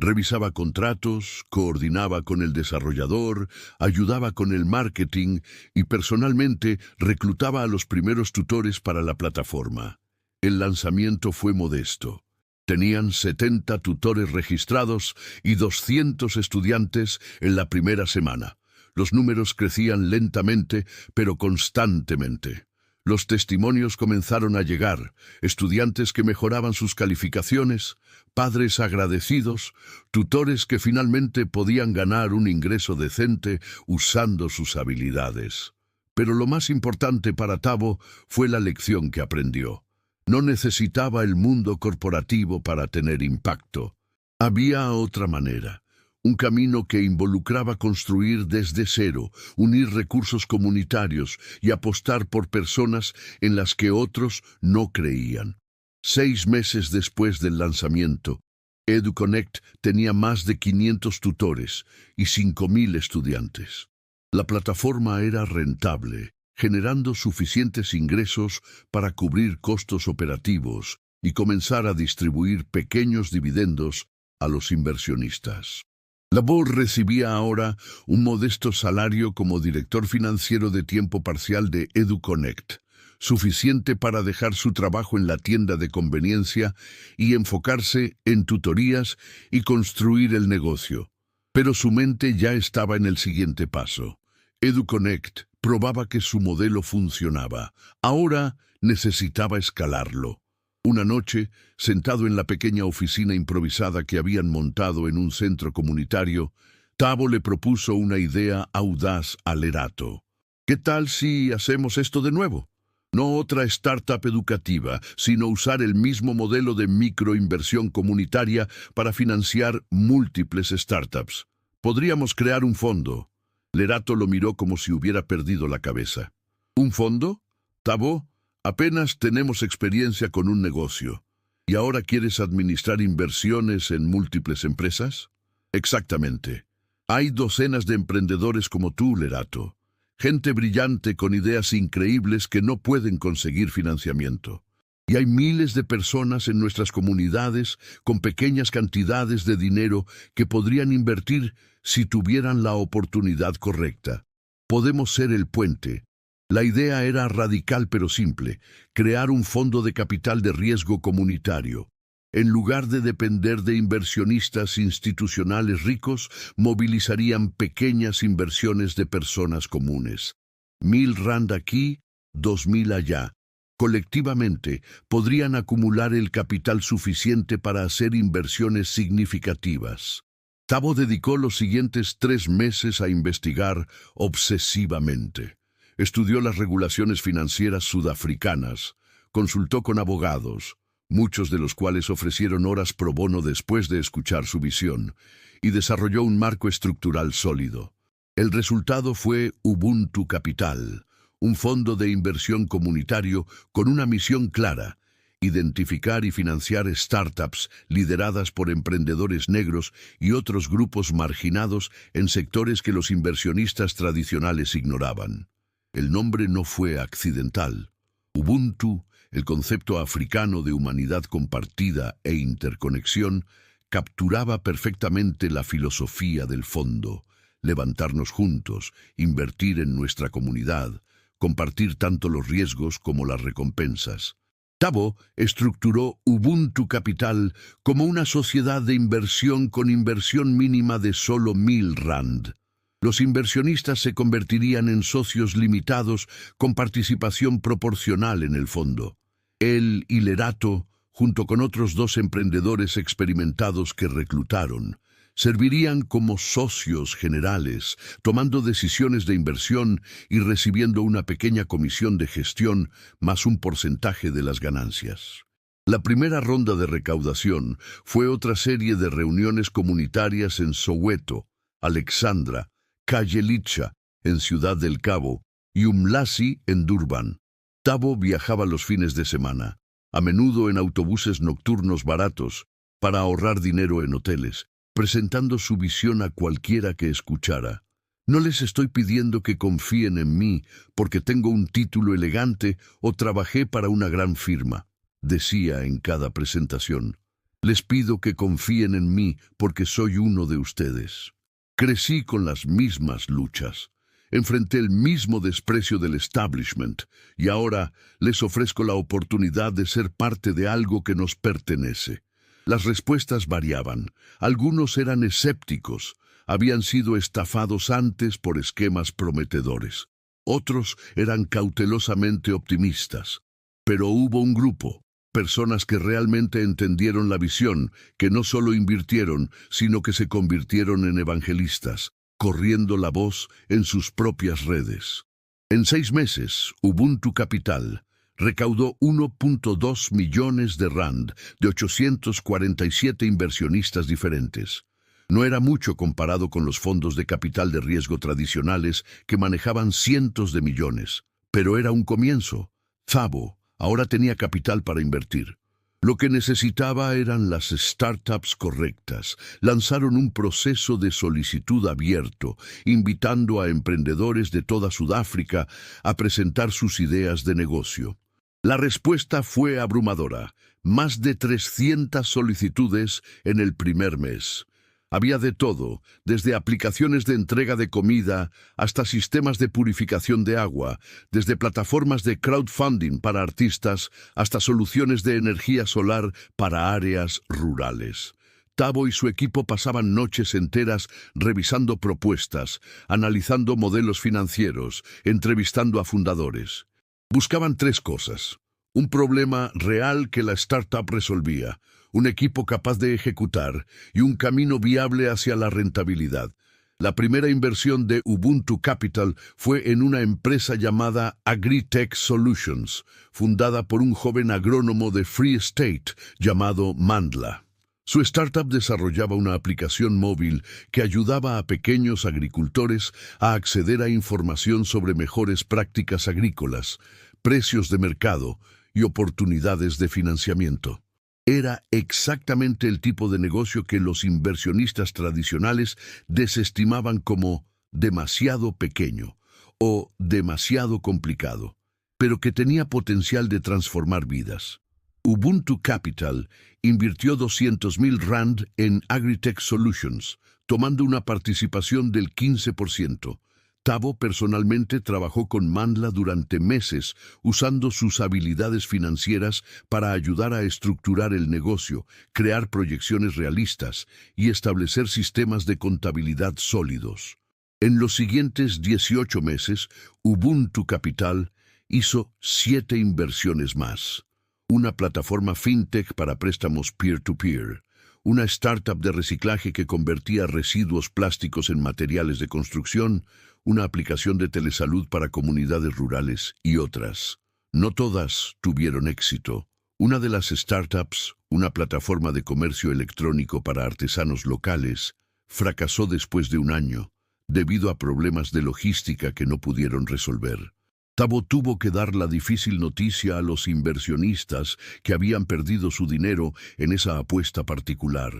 Revisaba contratos, coordinaba con el desarrollador, ayudaba con el marketing y personalmente reclutaba a los primeros tutores para la plataforma. El lanzamiento fue modesto. Tenían 70 tutores registrados y 200 estudiantes en la primera semana. Los números crecían lentamente, pero constantemente. Los testimonios comenzaron a llegar, estudiantes que mejoraban sus calificaciones, padres agradecidos, tutores que finalmente podían ganar un ingreso decente usando sus habilidades. Pero lo más importante para Tavo fue la lección que aprendió. No necesitaba el mundo corporativo para tener impacto. Había otra manera. Un camino que involucraba construir desde cero, unir recursos comunitarios y apostar por personas en las que otros no creían. 6 meses después del lanzamiento, EduConnect tenía más de 500 tutores y 5,000 estudiantes. La plataforma era rentable, generando suficientes ingresos para cubrir costos operativos y comenzar a distribuir pequeños dividendos a los inversionistas. Labor recibía ahora un modesto salario como director financiero de tiempo parcial de EduConnect, suficiente para dejar su trabajo en la tienda de conveniencia y enfocarse en tutorías y construir el negocio. Pero su mente ya estaba en el siguiente paso. EduConnect probaba que su modelo funcionaba. Ahora necesitaba escalarlo. Una noche, sentado en la pequeña oficina improvisada que habían montado en un centro comunitario, Tavo le propuso una idea audaz a Lerato. ¿Qué tal si hacemos esto de nuevo? No otra startup educativa, sino usar el mismo modelo de microinversión comunitaria para financiar múltiples startups. Podríamos crear un fondo. Lerato lo miró como si hubiera perdido la cabeza. ¿Un fondo? Tavo, apenas tenemos experiencia con un negocio. ¿Y ahora quieres administrar inversiones en múltiples empresas? Exactamente. Hay docenas de emprendedores como tú, Lerato. Gente brillante con ideas increíbles que no pueden conseguir financiamiento. Y hay miles de personas en nuestras comunidades con pequeñas cantidades de dinero que podrían invertir si tuvieran la oportunidad correcta. Podemos ser el puente. La idea era radical pero simple: crear un fondo de capital de riesgo comunitario. En lugar de depender de inversionistas institucionales ricos, movilizarían pequeñas inversiones de personas comunes. 1.000 rand aquí, 2.000 allá. Colectivamente, podrían acumular el capital suficiente para hacer inversiones significativas. Thabo dedicó los siguientes 3 meses a investigar obsesivamente. Estudió las regulaciones financieras sudafricanas, consultó con abogados, muchos de los cuales ofrecieron horas pro bono después de escuchar su visión, y desarrolló un marco estructural sólido. El resultado fue Ubuntu Capital, un fondo de inversión comunitario con una misión clara: identificar y financiar startups lideradas por emprendedores negros y otros grupos marginados en sectores que los inversionistas tradicionales ignoraban. El nombre no fue accidental. Ubuntu, el concepto africano de humanidad compartida e interconexión, capturaba perfectamente la filosofía del fondo: levantarnos juntos, invertir en nuestra comunidad, compartir tanto los riesgos como las recompensas. Thabo estructuró Ubuntu Capital como una sociedad de inversión con inversión mínima de solo 1.000 rand. Los inversionistas se convertirían en socios limitados con participación proporcional en el fondo. Él y Lerato, junto con otros 2 emprendedores experimentados que reclutaron, servirían como socios generales, tomando decisiones de inversión y recibiendo una pequeña comisión de gestión más un porcentaje de las ganancias. La primera ronda de recaudación fue otra serie de reuniones comunitarias en Soweto, Alexandra, Khayelitsha, en Ciudad del Cabo, y Umlazi, en Durban. Thabo viajaba los fines de semana, a menudo en autobuses nocturnos baratos, para ahorrar dinero en hoteles, presentando su visión a cualquiera que escuchara. No les estoy pidiendo que confíen en mí porque tengo un título elegante o trabajé para una gran firma, decía en cada presentación. Les pido que confíen en mí porque soy uno de ustedes. Crecí con las mismas luchas. Enfrenté el mismo desprecio del establishment y ahora les ofrezco la oportunidad de ser parte de algo que nos pertenece. Las respuestas variaban. Algunos eran escépticos, habían sido estafados antes por esquemas prometedores. Otros eran cautelosamente optimistas. Pero hubo un grupo, personas que realmente entendieron la visión, que no solo invirtieron, sino que se convirtieron en evangelistas, corriendo la voz en sus propias redes. En 6 meses, Ubuntu Capital recaudó 1.2 millones de rand de 847 inversionistas diferentes. No era mucho comparado con los fondos de capital de riesgo tradicionales que manejaban cientos de millones, pero era un comienzo. Thabo ahora tenía capital para invertir. Lo que necesitaba eran las startups correctas. Lanzaron un proceso de solicitud abierto, invitando a emprendedores de toda Sudáfrica a presentar sus ideas de negocio. La respuesta fue abrumadora: más de 300 solicitudes en el primer mes. Había de todo, desde aplicaciones de entrega de comida hasta sistemas de purificación de agua, desde plataformas de crowdfunding para artistas hasta soluciones de energía solar para áreas rurales. Thabo y su equipo pasaban noches enteras revisando propuestas, analizando modelos financieros, entrevistando a fundadores. Buscaban 3 cosas: un problema real que la startup resolvía, un equipo capaz de ejecutar y un camino viable hacia la rentabilidad. La primera inversión de Ubuntu Capital fue en una empresa llamada Agritech Solutions, fundada por un joven agrónomo de Free State llamado Mandla. Su startup desarrollaba una aplicación móvil que ayudaba a pequeños agricultores a acceder a información sobre mejores prácticas agrícolas, precios de mercado y oportunidades de financiamiento. Era exactamente el tipo de negocio que los inversionistas tradicionales desestimaban como demasiado pequeño. o demasiado complicado, pero que tenía potencial de transformar vidas. Ubuntu Capital invirtió 200,000 Rand en Agritech Solutions, tomando una participación del 15%. Tavo personalmente trabajó con Mandla durante meses, usando sus habilidades financieras para ayudar a estructurar el negocio, crear proyecciones realistas y establecer sistemas de contabilidad sólidos. En los siguientes 18 meses, Ubuntu Capital hizo 7 inversiones más. Una plataforma fintech para préstamos peer-to-peer, una startup de reciclaje que convertía residuos plásticos en materiales de construcción, una aplicación de telesalud para comunidades rurales y otras. No todas tuvieron éxito. Una de las startups, una plataforma de comercio electrónico para artesanos locales, fracasó después de un año, debido a problemas de logística que no pudieron resolver. Tavo tuvo que dar la difícil noticia a los inversionistas que habían perdido su dinero en esa apuesta particular.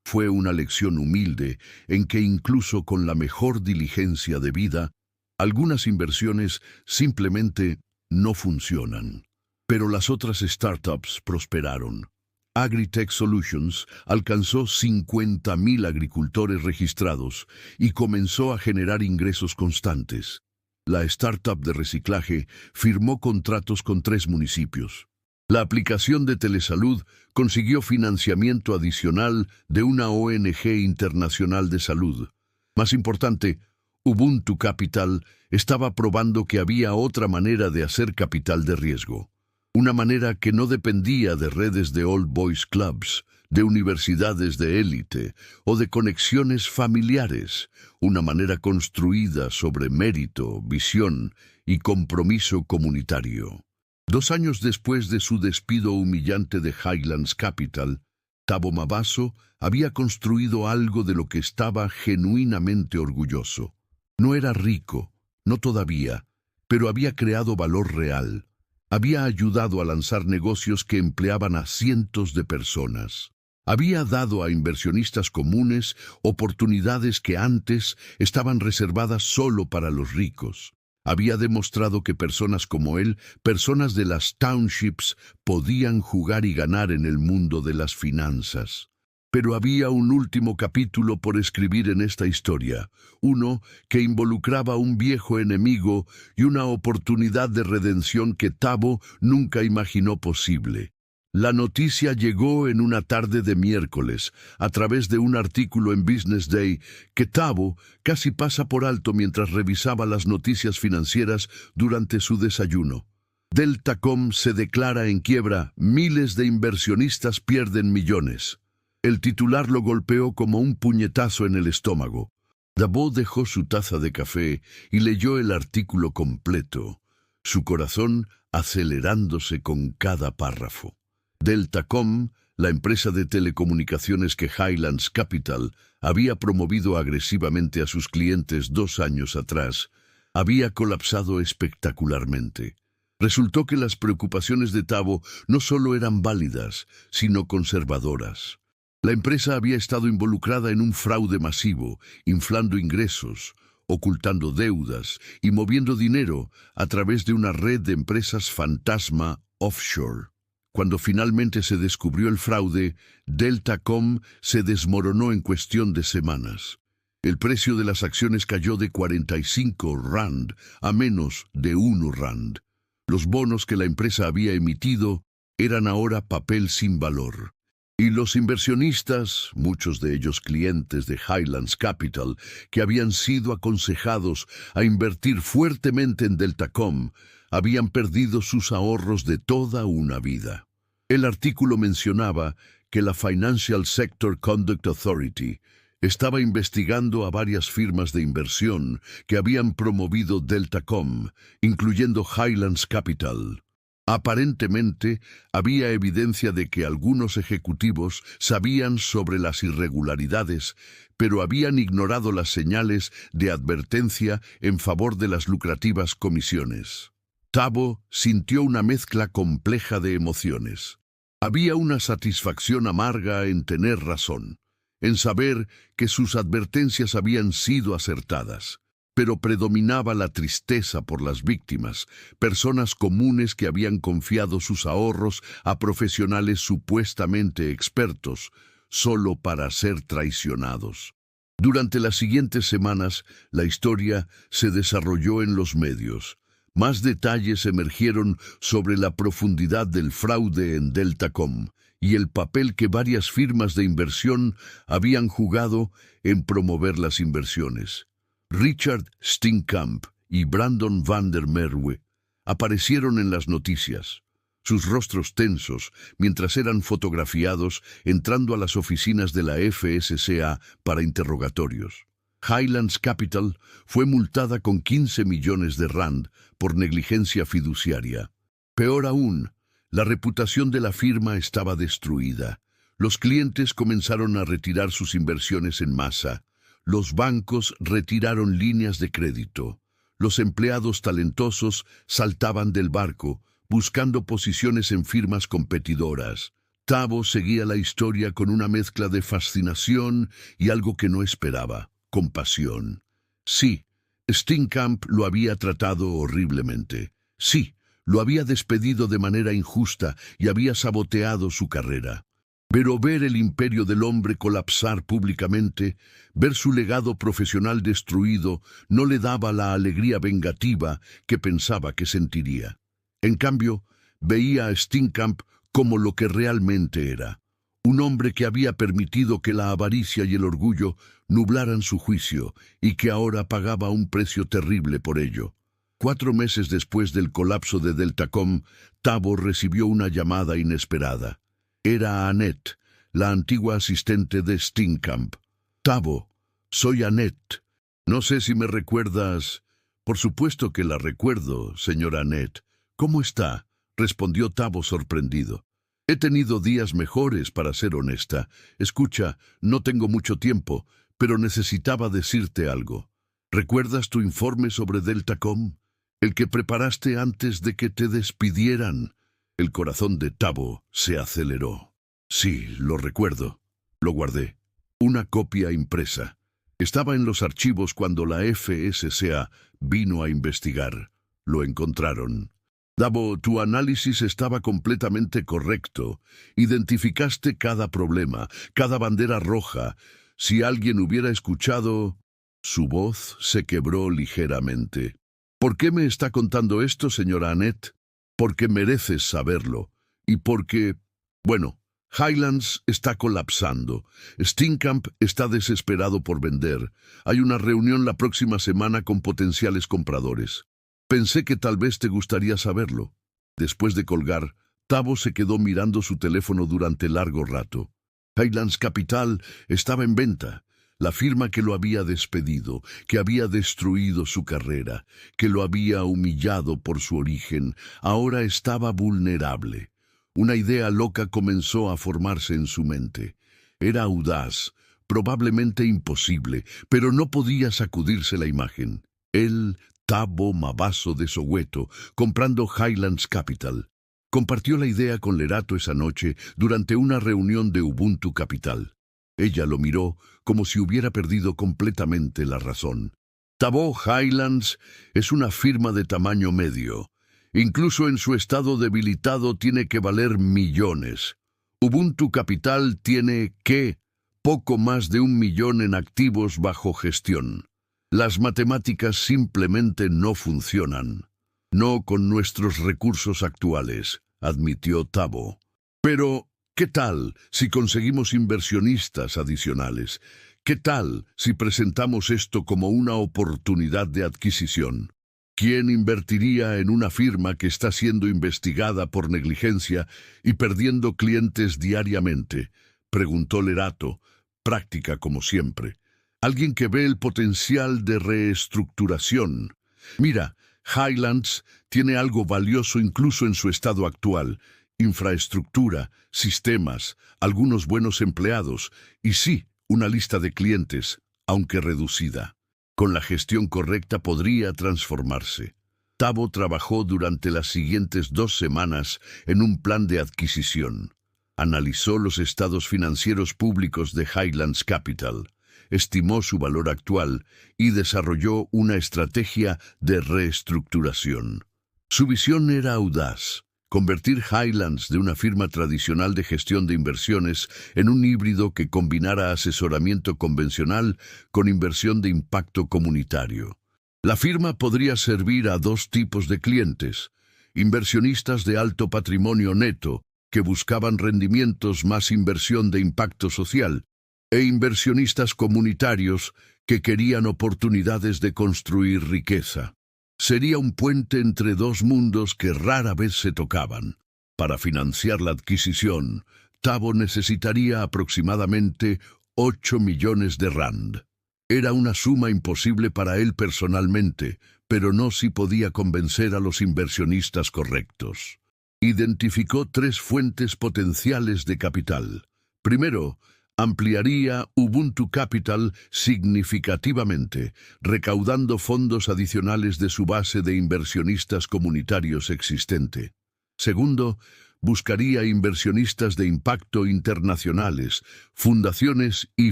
Fue una lección humilde en que incluso con la mejor diligencia debida, algunas inversiones simplemente no funcionan. Pero las otras startups prosperaron. Agritech Solutions alcanzó 50,000 agricultores registrados y comenzó a generar ingresos constantes. La startup de reciclaje firmó contratos con 3 municipios. La aplicación de telesalud consiguió financiamiento adicional de una ONG internacional de salud. Más importante, Ubuntu Capital estaba probando que había otra manera de hacer capital de riesgo. Una manera que no dependía de redes de Old Boys Clubs, de universidades de élite o de conexiones familiares, una manera construida sobre mérito, visión y compromiso comunitario. 2 años después de su despido humillante de Highlands Capital, Tavo Mabaso había construido algo de lo que estaba genuinamente orgulloso. No era rico, no todavía, pero había creado valor real. Había ayudado a lanzar negocios que empleaban a cientos de personas. Había dado a inversionistas comunes oportunidades que antes estaban reservadas solo para los ricos. Había demostrado que personas como él, personas de las townships, podían jugar y ganar en el mundo de las finanzas. Pero había un último capítulo por escribir en esta historia, uno que involucraba a un viejo enemigo y una oportunidad de redención que Tavo nunca imaginó posible. La noticia llegó en una tarde de miércoles, a través de un artículo en Business Day, que Tavo casi pasa por alto mientras revisaba las noticias financieras durante su desayuno. Deltacom se declara en quiebra, miles de inversionistas pierden millones. El titular lo golpeó como un puñetazo en el estómago. Tavo dejó su taza de café y leyó el artículo completo, su corazón acelerándose con cada párrafo. Deltacom, la empresa de telecomunicaciones que Highlands Capital había promovido agresivamente a sus clientes 2 años atrás, había colapsado espectacularmente. Resultó que las preocupaciones de Tavo no solo eran válidas, sino conservadoras. La empresa había estado involucrada en un fraude masivo, inflando ingresos, ocultando deudas y moviendo dinero a través de una red de empresas fantasma offshore. Cuando finalmente se descubrió el fraude, Deltacom se desmoronó en cuestión de semanas. El precio de las acciones cayó de 45 Rand a menos de 1 Rand. Los bonos que la empresa había emitido eran ahora papel sin valor. Y los inversionistas, muchos de ellos clientes de Highlands Capital, que habían sido aconsejados a invertir fuertemente en Deltacom, habían perdido sus ahorros de toda una vida. El artículo mencionaba que la Financial Sector Conduct Authority estaba investigando a varias firmas de inversión que habían promovido Deltacom, incluyendo Highlands Capital. Aparentemente, había evidencia de que algunos ejecutivos sabían sobre las irregularidades, pero habían ignorado las señales de advertencia en favor de las lucrativas comisiones. Tavo sintió una mezcla compleja de emociones. Había una satisfacción amarga en tener razón, en saber que sus advertencias habían sido acertadas. pero predominaba la tristeza por las víctimas, personas comunes que habían confiado sus ahorros a profesionales supuestamente expertos, solo para ser traicionados. Durante las siguientes semanas, la historia se desarrolló en los medios. Más detalles emergieron sobre la profundidad del fraude en Deltacom y el papel que varias firmas de inversión habían jugado en promover las inversiones. Richard Steenkamp y Brandon van der Merwe aparecieron en las noticias, sus rostros tensos mientras eran fotografiados entrando a las oficinas de la FSCA para interrogatorios. Highlands Capital fue multada con 15 millones de rand por negligencia fiduciaria. Peor aún, la reputación de la firma estaba destruida. Los clientes comenzaron a retirar sus inversiones en masa. Los bancos retiraron líneas de crédito. Los empleados talentosos saltaban del barco, buscando posiciones en firmas competidoras. Thabo seguía la historia con una mezcla de fascinación y algo que no esperaba: compasión. Sí, Steenkamp lo había tratado horriblemente. Sí, lo había despedido de manera injusta y había saboteado su carrera. Pero ver el imperio del hombre colapsar públicamente, ver su legado profesional destruido, no le daba la alegría vengativa que pensaba que sentiría. En cambio, veía a Steenkamp como lo que realmente era: un hombre que había permitido que la avaricia y el orgullo nublaran su juicio y que ahora pagaba un precio terrible por ello. 4 meses después del colapso de Deltacom, Thabo recibió una llamada inesperada. Era Annette, la antigua asistente de Steenkamp. «Thabo, soy Annette. No sé si me recuerdas». «Por supuesto que la recuerdo, señora Annette. ¿Cómo está?», respondió Thabo sorprendido. «He tenido días mejores, para ser honesta. Escucha, no tengo mucho tiempo, pero necesitaba decirte algo. ¿Recuerdas tu informe sobre Deltacom? El que preparaste antes de que te despidieran». El corazón de Thabo se aceleró. «Sí, lo recuerdo». Lo guardé. Una copia impresa. Estaba en los archivos cuando la FSCA vino a investigar. Lo encontraron. «Thabo, tu análisis estaba completamente correcto. Identificaste cada problema, cada bandera roja. Si alguien hubiera escuchado...» Su voz se quebró ligeramente. «¿Por qué me está contando esto, señora Annette?» «Porque mereces saberlo. Y porque... bueno, Highlands está colapsando. Steenkamp está desesperado por vender. Hay una reunión la próxima semana con potenciales compradores. Pensé que tal vez te gustaría saberlo». Después de colgar, Thabo se quedó mirando su teléfono durante largo rato. Highlands Capital estaba en venta. La firma que lo había despedido, que había destruido su carrera, que lo había humillado por su origen, ahora estaba vulnerable. Una idea loca comenzó a formarse en su mente. Era audaz, probablemente imposible, pero no podía sacudirse la imagen. Él, Thabo Mabaso de Soweto, comprando Highlands Capital. Compartió la idea con Lerato esa noche durante una reunión de Ubuntu Capital. Ella lo miró como si hubiera perdido completamente la razón. «Thabo, Highlands es una firma de tamaño medio. Incluso en su estado debilitado tiene que valer millones. Ubuntu Capital tiene, ¿qué?, poco más de 1 millón en activos bajo gestión. Las matemáticas simplemente no funcionan. No con nuestros recursos actuales», admitió Thabo. «Pero... ¿qué tal si conseguimos inversionistas adicionales? ¿Qué tal si presentamos esto como una oportunidad de adquisición? ¿Quién invertiría en una firma que está siendo investigada por negligencia y perdiendo clientes diariamente?», preguntó Lerato, práctica como siempre. «Alguien que ve el potencial de reestructuración. Mira, Highlands tiene algo valioso incluso en su estado actual: infraestructura, sistemas, algunos buenos empleados y sí, una lista de clientes, aunque reducida. Con la gestión correcta podría transformarse». Thabo trabajó durante las siguientes 2 semanas en un plan de adquisición. Analizó los estados financieros públicos de Highlands Capital. estimó su valor actual y desarrolló una estrategia de reestructuración. Su visión era audaz: convertir Highlands de una firma tradicional de gestión de inversiones en un híbrido que combinara asesoramiento convencional con inversión de impacto comunitario. La firma podría servir a dos tipos de clientes: inversionistas de alto patrimonio neto, que buscaban rendimientos más inversión de impacto social, e inversionistas comunitarios que querían oportunidades de construir riqueza. Sería un puente entre dos mundos que rara vez se tocaban. Para financiar la adquisición, Thabo necesitaría aproximadamente 8 millones de rand. Era una suma imposible para él personalmente, pero no si podía convencer a los inversionistas correctos. Identificó tres fuentes potenciales de capital. Primero, ampliaría Ubuntu Capital significativamente, recaudando fondos adicionales de su base de inversionistas comunitarios existente. Segundo, buscaría inversionistas de impacto internacionales, fundaciones y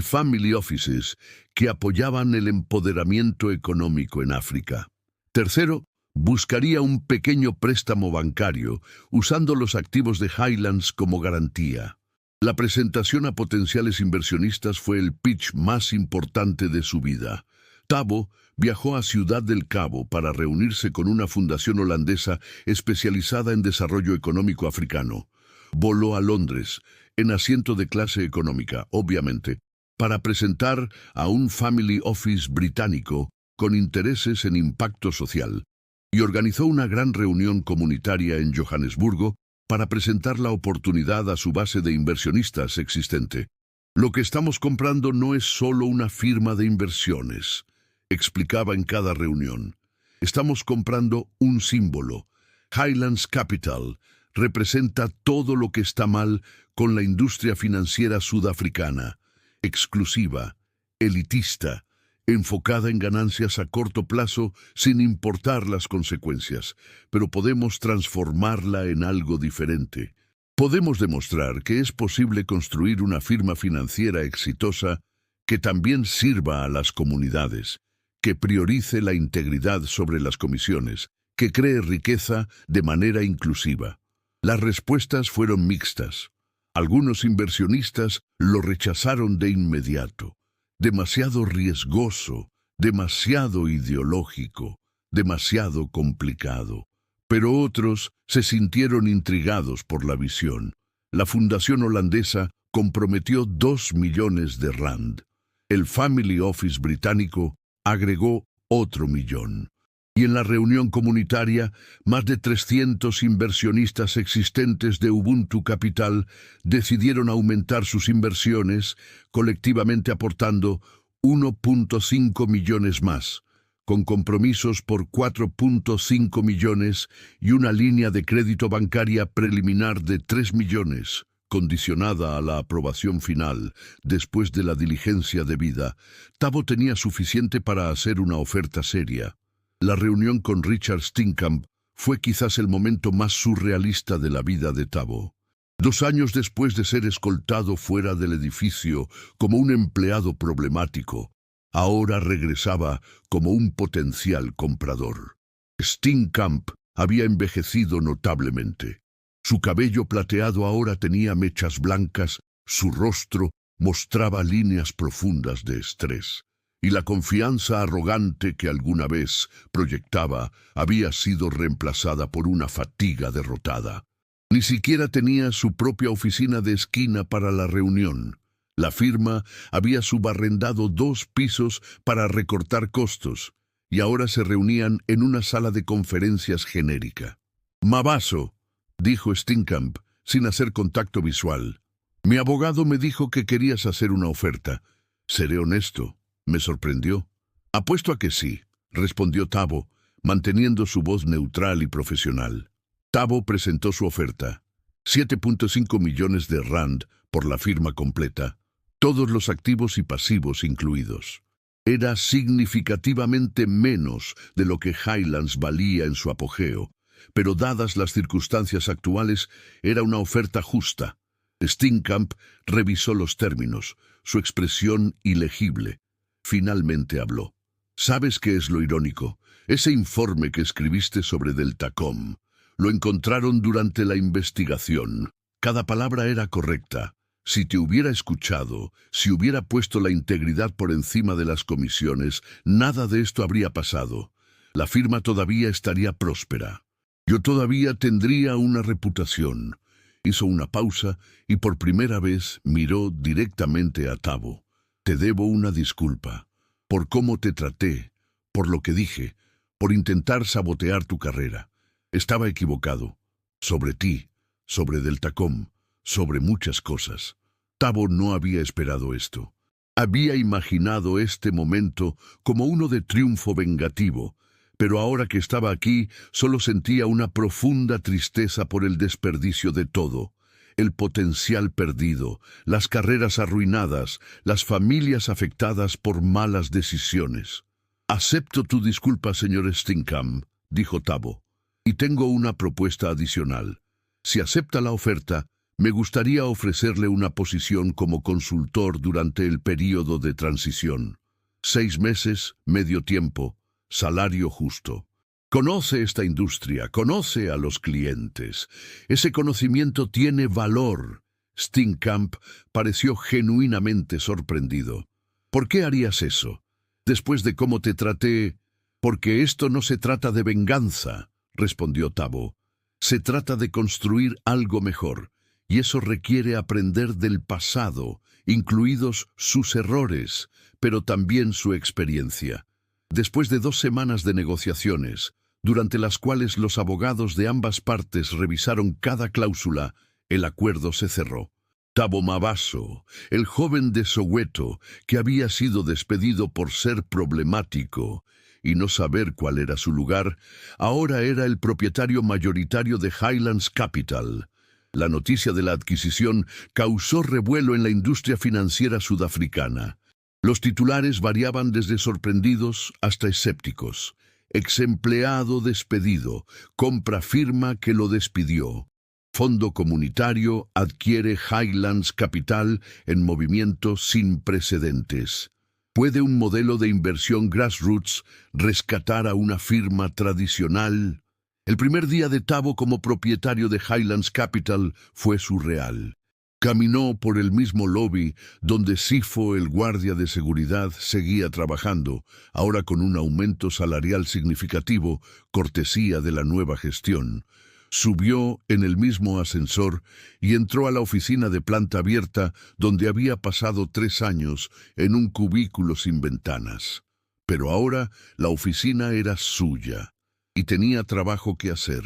family offices que apoyaban el empoderamiento económico en África. Tercero, buscaría un pequeño préstamo bancario, usando los activos de Highlands como garantía. La presentación a potenciales inversionistas fue el pitch más importante de su vida. Thabo viajó a Ciudad del Cabo para reunirse con una fundación holandesa especializada en desarrollo económico africano. Voló a Londres, en asiento de clase económica, obviamente, para presentar a un family office británico con intereses en impacto social, y organizó una gran reunión comunitaria en Johannesburgo para presentar la oportunidad a su base de inversionistas existente. Lo que estamos comprando no es solo una firma de inversiones, explicaba en cada reunión. Estamos comprando un símbolo. Highlands Capital representa todo lo que está mal con la industria financiera sudafricana: exclusiva, elitista, enfocada en ganancias a corto plazo sin importar las consecuencias, pero podemos transformarla en algo diferente. Podemos demostrar que es posible construir una firma financiera exitosa que también sirva a las comunidades, que priorice la integridad sobre las comisiones, que cree riqueza de manera inclusiva. Las respuestas fueron mixtas. Algunos inversionistas lo rechazaron de inmediato. Demasiado riesgoso, demasiado ideológico, demasiado complicado. Pero otros se sintieron intrigados por la visión. La fundación holandesa comprometió 2 millones de rand. El Family Office británico agregó otro millón. Y en la reunión comunitaria, más de 300 inversionistas existentes de Ubuntu Capital decidieron aumentar sus inversiones, colectivamente aportando 1.5 millones más, con compromisos por 4.5 millones y una línea de crédito bancaria preliminar de 3 millones, condicionada a la aprobación final. Después de la diligencia debida, Thabo tenía suficiente para hacer una oferta seria. La reunión con Richard Steenkamp fue quizás el momento más surrealista de la vida de Thabo. 2 años después de ser escoltado fuera del edificio como un empleado problemático, ahora regresaba como un potencial comprador. Steenkamp había envejecido notablemente. Su cabello plateado ahora tenía mechas blancas, su rostro mostraba líneas profundas de estrés, y la confianza arrogante que alguna vez proyectaba había sido reemplazada por una fatiga derrotada. Ni siquiera tenía su propia oficina de esquina para la reunión. La firma había subarrendado 2 pisos para recortar costos, y ahora se reunían en una sala de conferencias genérica. «Mabaso», dijo Steenkamp, sin hacer contacto visual. «Mi abogado me dijo que querías hacer una oferta. Seré honesto. Me sorprendió». «Apuesto a que sí», respondió Thabo, manteniendo su voz neutral y profesional. Thabo presentó su oferta: 7.5 millones de rand por la firma completa, todos los activos y pasivos incluidos. Era significativamente menos de lo que Highlands valía en su apogeo, pero dadas las circunstancias actuales, era una oferta justa. Steenkamp revisó los términos, su expresión ilegible. Finalmente habló. ¿Sabes qué es lo irónico? Ese informe que escribiste sobre Deltacom. Lo encontraron durante la investigación. Cada palabra era correcta. Si te hubiera escuchado, si hubiera puesto la integridad por encima de las comisiones, nada de esto habría pasado. La firma todavía estaría próspera. Yo todavía tendría una reputación. Hizo una pausa y por primera vez miró directamente a Tabo. Te debo una disculpa, por cómo te traté, por lo que dije, por intentar sabotear tu carrera. Estaba equivocado. Sobre ti, sobre Deltacom, sobre muchas cosas. Tabo no había esperado esto. Había imaginado este momento como uno de triunfo vengativo, pero ahora que estaba aquí, solo sentía una profunda tristeza por el desperdicio de todo. El potencial perdido, las carreras arruinadas, las familias afectadas por malas decisiones. Acepto tu disculpa, señor Steenkamp, dijo Tabo, y tengo una propuesta adicional. Si acepta la oferta, me gustaría ofrecerle una posición como consultor durante el período de transición. 6 meses, medio tiempo, salario justo. Conoce esta industria, conoce a los clientes. Ese conocimiento tiene valor. Steenkamp pareció genuinamente sorprendido. ¿Por qué harías eso? Después de cómo te traté. Porque esto no se trata de venganza, respondió Tabo. Se trata de construir algo mejor, y eso requiere aprender del pasado, incluidos sus errores, pero también su experiencia. Después de 2 semanas de negociaciones, durante las cuales los abogados de ambas partes revisaron cada cláusula, el acuerdo se cerró. Tabo Mabaso, el joven de Soweto, que había sido despedido por ser problemático y no saber cuál era su lugar, ahora era el propietario mayoritario de Highlands Capital. La noticia de la adquisición causó revuelo en la industria financiera sudafricana. Los titulares variaban desde sorprendidos hasta escépticos. Exempleado despedido, compra firma que lo despidió. Fondo comunitario adquiere Highlands Capital en movimiento sin precedentes. ¿Puede un modelo de inversión grassroots rescatar a una firma tradicional? El primer día de Tabo como propietario de Highlands Capital fue surreal. Caminó por el mismo lobby donde Sifo, el guardia de seguridad, seguía trabajando, ahora con un aumento salarial significativo, cortesía de la nueva gestión. Subió en el mismo ascensor y entró a la oficina de planta abierta donde había pasado 3 años en un cubículo sin ventanas. Pero ahora la oficina era suya y tenía trabajo que hacer.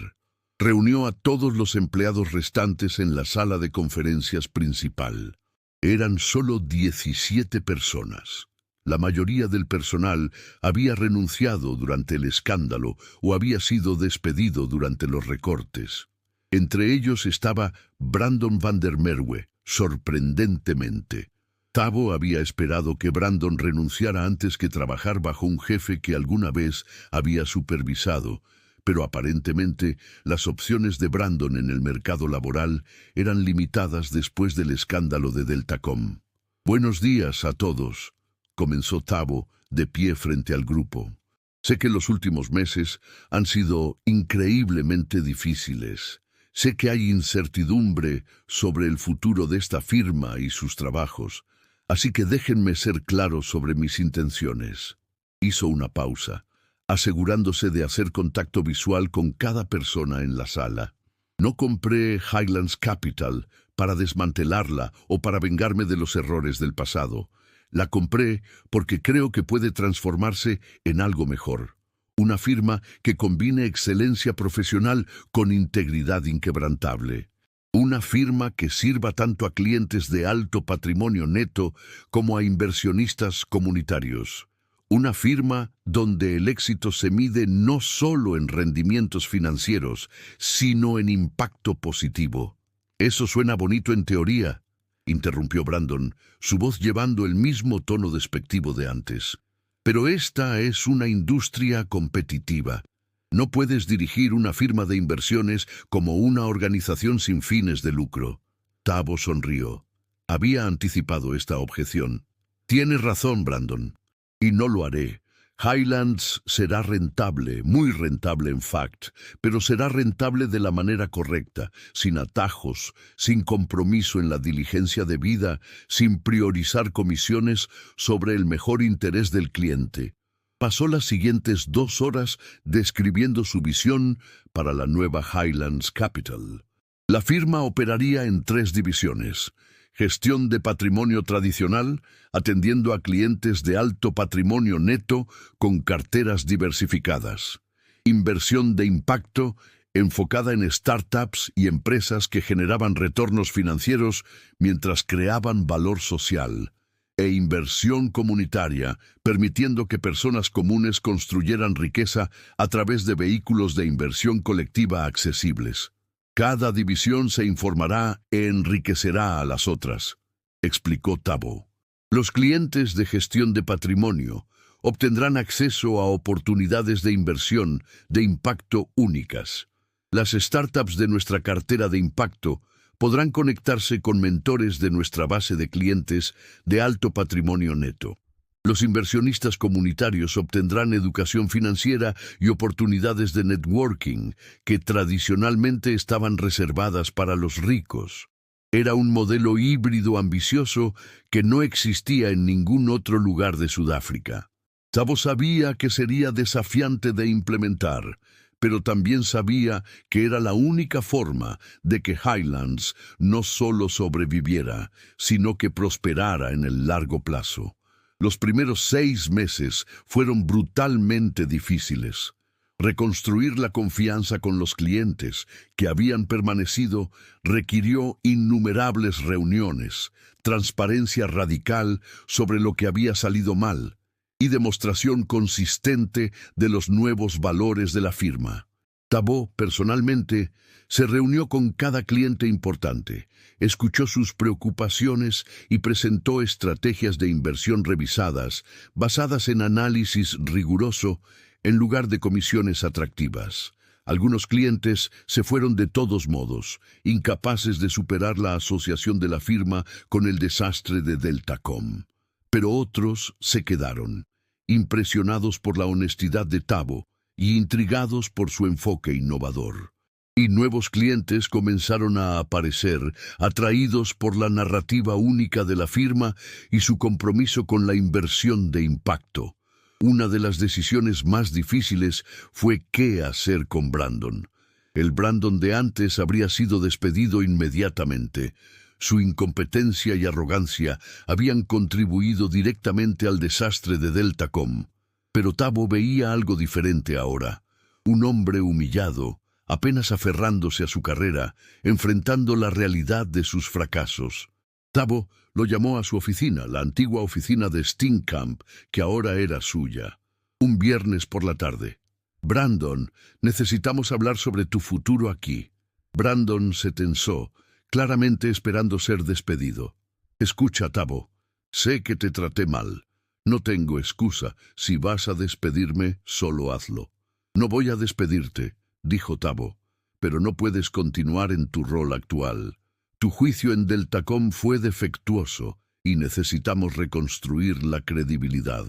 Reunió a todos los empleados restantes en la sala de conferencias principal. Eran solo 17 personas. La mayoría del personal había renunciado durante el escándalo o había sido despedido durante los recortes. Entre ellos estaba Brandon van der Merwe, sorprendentemente. Tabo había esperado que Brandon renunciara antes que trabajar bajo un jefe que alguna vez había supervisado, pero aparentemente las opciones de Brandon en el mercado laboral eran limitadas después del escándalo de Deltacom. «Buenos días a todos», comenzó Tabo, de pie frente al grupo. «Sé que los últimos meses han sido increíblemente difíciles. Sé que hay incertidumbre sobre el futuro de esta firma y sus trabajos, así que déjenme ser claro sobre mis intenciones». Hizo una pausa, asegurándose de hacer contacto visual con cada persona en la sala. «No compré Highlands Capital para desmantelarla o para vengarme de los errores del pasado. La compré porque creo que puede transformarse en algo mejor. Una firma que combine excelencia profesional con integridad inquebrantable. Una firma que sirva tanto a clientes de alto patrimonio neto como a inversionistas comunitarios. Una firma donde el éxito se mide no solo en rendimientos financieros, sino en impacto positivo». «Eso suena bonito en teoría», interrumpió Brandon, su voz llevando el mismo tono despectivo de antes. «Pero esta es una industria competitiva. No puedes dirigir una firma de inversiones como una organización sin fines de lucro». Tabo sonrió. Había anticipado esta objeción. Tienes razón, Brandon. Y no lo haré. Highlands será rentable, muy rentable en fact, pero será rentable de la manera correcta, sin atajos, sin compromiso en la diligencia debida, sin priorizar comisiones sobre el mejor interés del cliente. Pasó las siguientes 2 horas describiendo su visión para la nueva Highlands Capital. La firma operaría en 3 divisiones. Gestión de patrimonio tradicional, atendiendo a clientes de alto patrimonio neto con carteras diversificadas. Inversión de impacto, enfocada en startups y empresas que generaban retornos financieros mientras creaban valor social. E inversión comunitaria, permitiendo que personas comunes construyeran riqueza a través de vehículos de inversión colectiva accesibles. Cada división se informará e enriquecerá a las otras, explicó Tabo. Los clientes de gestión de patrimonio obtendrán acceso a oportunidades de inversión de impacto únicas. Las startups de nuestra cartera de impacto podrán conectarse con mentores de nuestra base de clientes de alto patrimonio neto. Los inversionistas comunitarios obtendrán educación financiera y oportunidades de networking que tradicionalmente estaban reservadas para los ricos. Era un modelo híbrido ambicioso que no existía en ningún otro lugar de Sudáfrica. Tabo sabía que sería desafiante de implementar, pero también sabía que era la única forma de que Highlands no solo sobreviviera, sino que prosperara en el largo plazo. Los primeros 6 meses fueron brutalmente difíciles. Reconstruir la confianza con los clientes que habían permanecido requirió innumerables reuniones, transparencia radical sobre lo que había salido mal y demostración consistente de los nuevos valores de la firma. Tabo, personalmente, se reunió con cada cliente importante, escuchó sus preocupaciones y presentó estrategias de inversión revisadas, basadas en análisis riguroso, en lugar de comisiones atractivas. Algunos clientes se fueron de todos modos, incapaces de superar la asociación de la firma con el desastre de Deltacom. Pero otros se quedaron, impresionados por la honestidad de Tabo y intrigados por su enfoque innovador. Y nuevos clientes comenzaron a aparecer, atraídos por la narrativa única de la firma y su compromiso con la inversión de impacto. Una de las decisiones más difíciles fue qué hacer con Brandon. El Brandon de antes habría sido despedido inmediatamente. Su incompetencia y arrogancia habían contribuido directamente al desastre de Deltacom. Pero Tabo veía algo diferente ahora. Un hombre humillado, apenas aferrándose a su carrera, enfrentando la realidad de sus fracasos. Tabo lo llamó a su oficina, la antigua oficina de Steenkamp, que ahora era suya. Un viernes por la tarde. Brandon, necesitamos hablar sobre tu futuro aquí. Brandon se tensó, claramente esperando ser despedido. Escucha, Tabo, sé que te traté mal. No tengo excusa. Si vas a despedirme, solo hazlo. No voy a despedirte, dijo Tabo, pero no puedes continuar en tu rol actual. Tu juicio en Deltacom fue defectuoso y necesitamos reconstruir la credibilidad.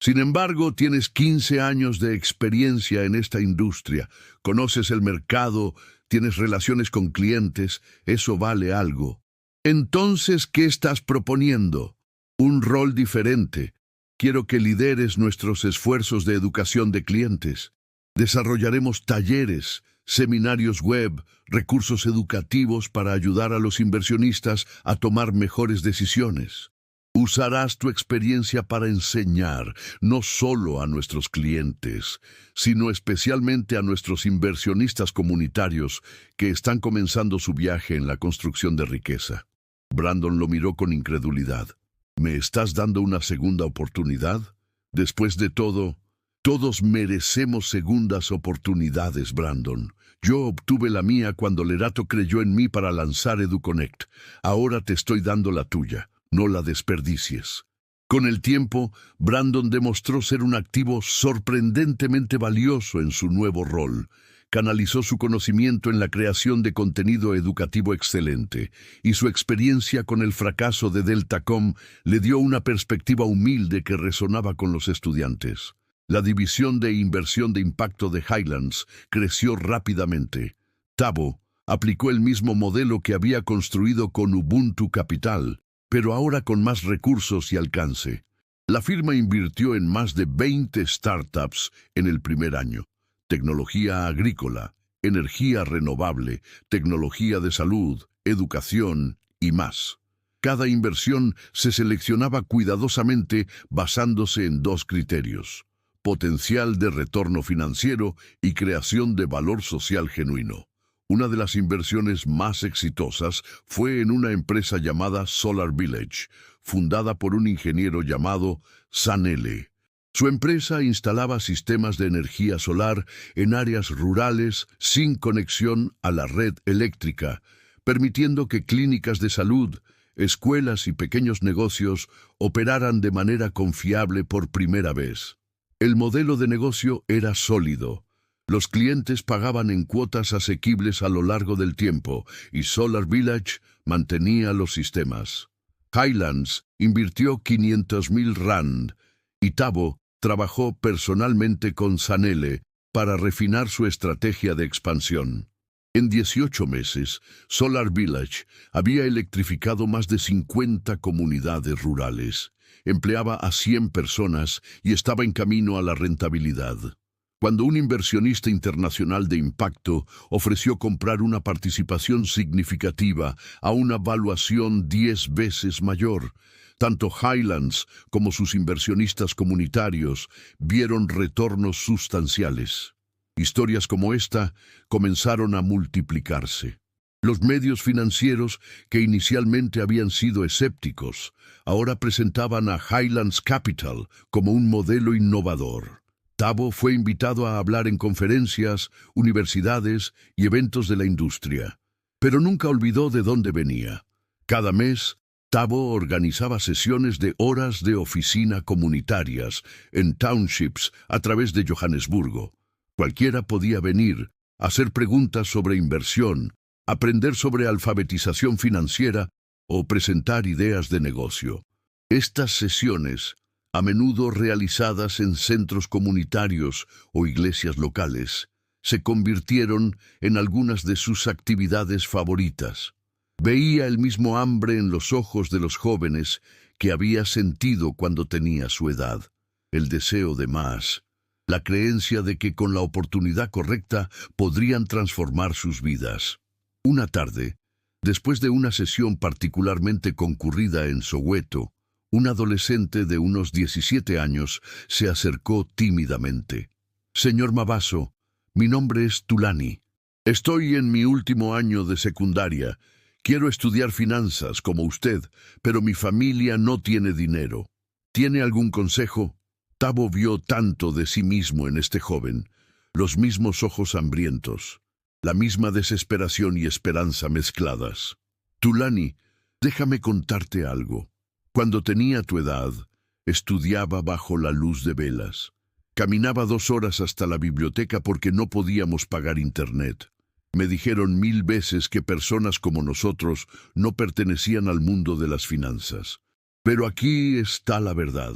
Sin embargo, tienes 15 años de experiencia en esta industria, conoces el mercado, tienes relaciones con clientes, eso vale algo. Entonces, ¿qué estás proponiendo? Un rol diferente. Quiero que lideres nuestros esfuerzos de educación de clientes. Desarrollaremos talleres, seminarios web, recursos educativos para ayudar a los inversionistas a tomar mejores decisiones. Usarás tu experiencia para enseñar, no solo a nuestros clientes, sino especialmente a nuestros inversionistas comunitarios que están comenzando su viaje en la construcción de riqueza. Brandon lo miró con incredulidad. ¿Me estás dando una segunda oportunidad? Después de todo, todos merecemos segundas oportunidades, Brandon. Yo obtuve la mía cuando Lerato creyó en mí para lanzar EduConnect. Ahora te estoy dando la tuya. No la desperdicies. Con el tiempo, Brandon demostró ser un activo sorprendentemente valioso en su nuevo rol. canalizó su conocimiento en la creación de contenido educativo excelente, y su experiencia con el fracaso de Deltacom le dio una perspectiva humilde que resonaba con los estudiantes. La división de inversión de impacto de Highlands creció rápidamente. Thabo aplicó el mismo modelo que había construido con Ubuntu Capital, pero ahora con más recursos y alcance. La firma invirtió en más de 20 startups en el primer año. Tecnología agrícola, energía renovable, tecnología de salud, educación y más. Cada inversión se seleccionaba cuidadosamente basándose en dos criterios: potencial de retorno financiero y creación de valor social genuino. Una de las inversiones más exitosas fue en una empresa llamada Solar Village, fundada por un ingeniero llamado Sanele. Su empresa instalaba sistemas de energía solar en áreas rurales sin conexión a la red eléctrica, permitiendo que clínicas de salud, escuelas y pequeños negocios operaran de manera confiable por primera vez. El modelo de negocio era sólido. Los clientes pagaban en cuotas asequibles a lo largo del tiempo y Solar Village mantenía los sistemas. Highlands invirtió 500,000 rand y Thabo trabajó personalmente con Sanele para refinar su estrategia de expansión. En 18 meses, Solar Village había electrificado más de 50 comunidades rurales, empleaba a 100 personas y estaba en camino a la rentabilidad. Cuando un inversionista internacional de impacto ofreció comprar una participación significativa a una valuación 10 veces mayor, tanto Highlands como sus inversionistas comunitarios vieron retornos sustanciales. Historias como esta comenzaron a multiplicarse. Los medios financieros, que inicialmente habían sido escépticos, ahora presentaban a Highlands Capital como un modelo innovador. Thabo fue invitado a hablar en conferencias, universidades y eventos de la industria, pero nunca olvidó de dónde venía. Cada mes, Thabo organizaba sesiones de horas de oficina comunitarias en townships a través de Johannesburgo. Cualquiera podía venir, hacer preguntas sobre inversión, aprender sobre alfabetización financiera o presentar ideas de negocio. Estas sesiones, a menudo realizadas en centros comunitarios o iglesias locales, se convirtieron en algunas de sus actividades favoritas. Veía el mismo hambre en los ojos de los jóvenes que había sentido cuando tenía su edad, el deseo de más, la creencia de que con la oportunidad correcta podrían transformar sus vidas. Una tarde, después de una sesión particularmente concurrida en Soweto, un adolescente de unos 17 años se acercó tímidamente. «Señor Mabaso, mi nombre es Thulani. Estoy en mi último año de secundaria. Quiero estudiar finanzas como usted, pero mi familia no tiene dinero. ¿Tiene algún consejo?» Thabo vio tanto de sí mismo en este joven, los mismos ojos hambrientos, la misma desesperación y esperanza mezcladas. «Thulani, déjame contarte algo. Cuando tenía tu edad, estudiaba bajo la luz de velas. Caminaba 2 horas hasta la biblioteca porque no podíamos pagar internet. Me dijeron 1000 veces que personas como nosotros no pertenecían al mundo de las finanzas. Pero aquí está la verdad.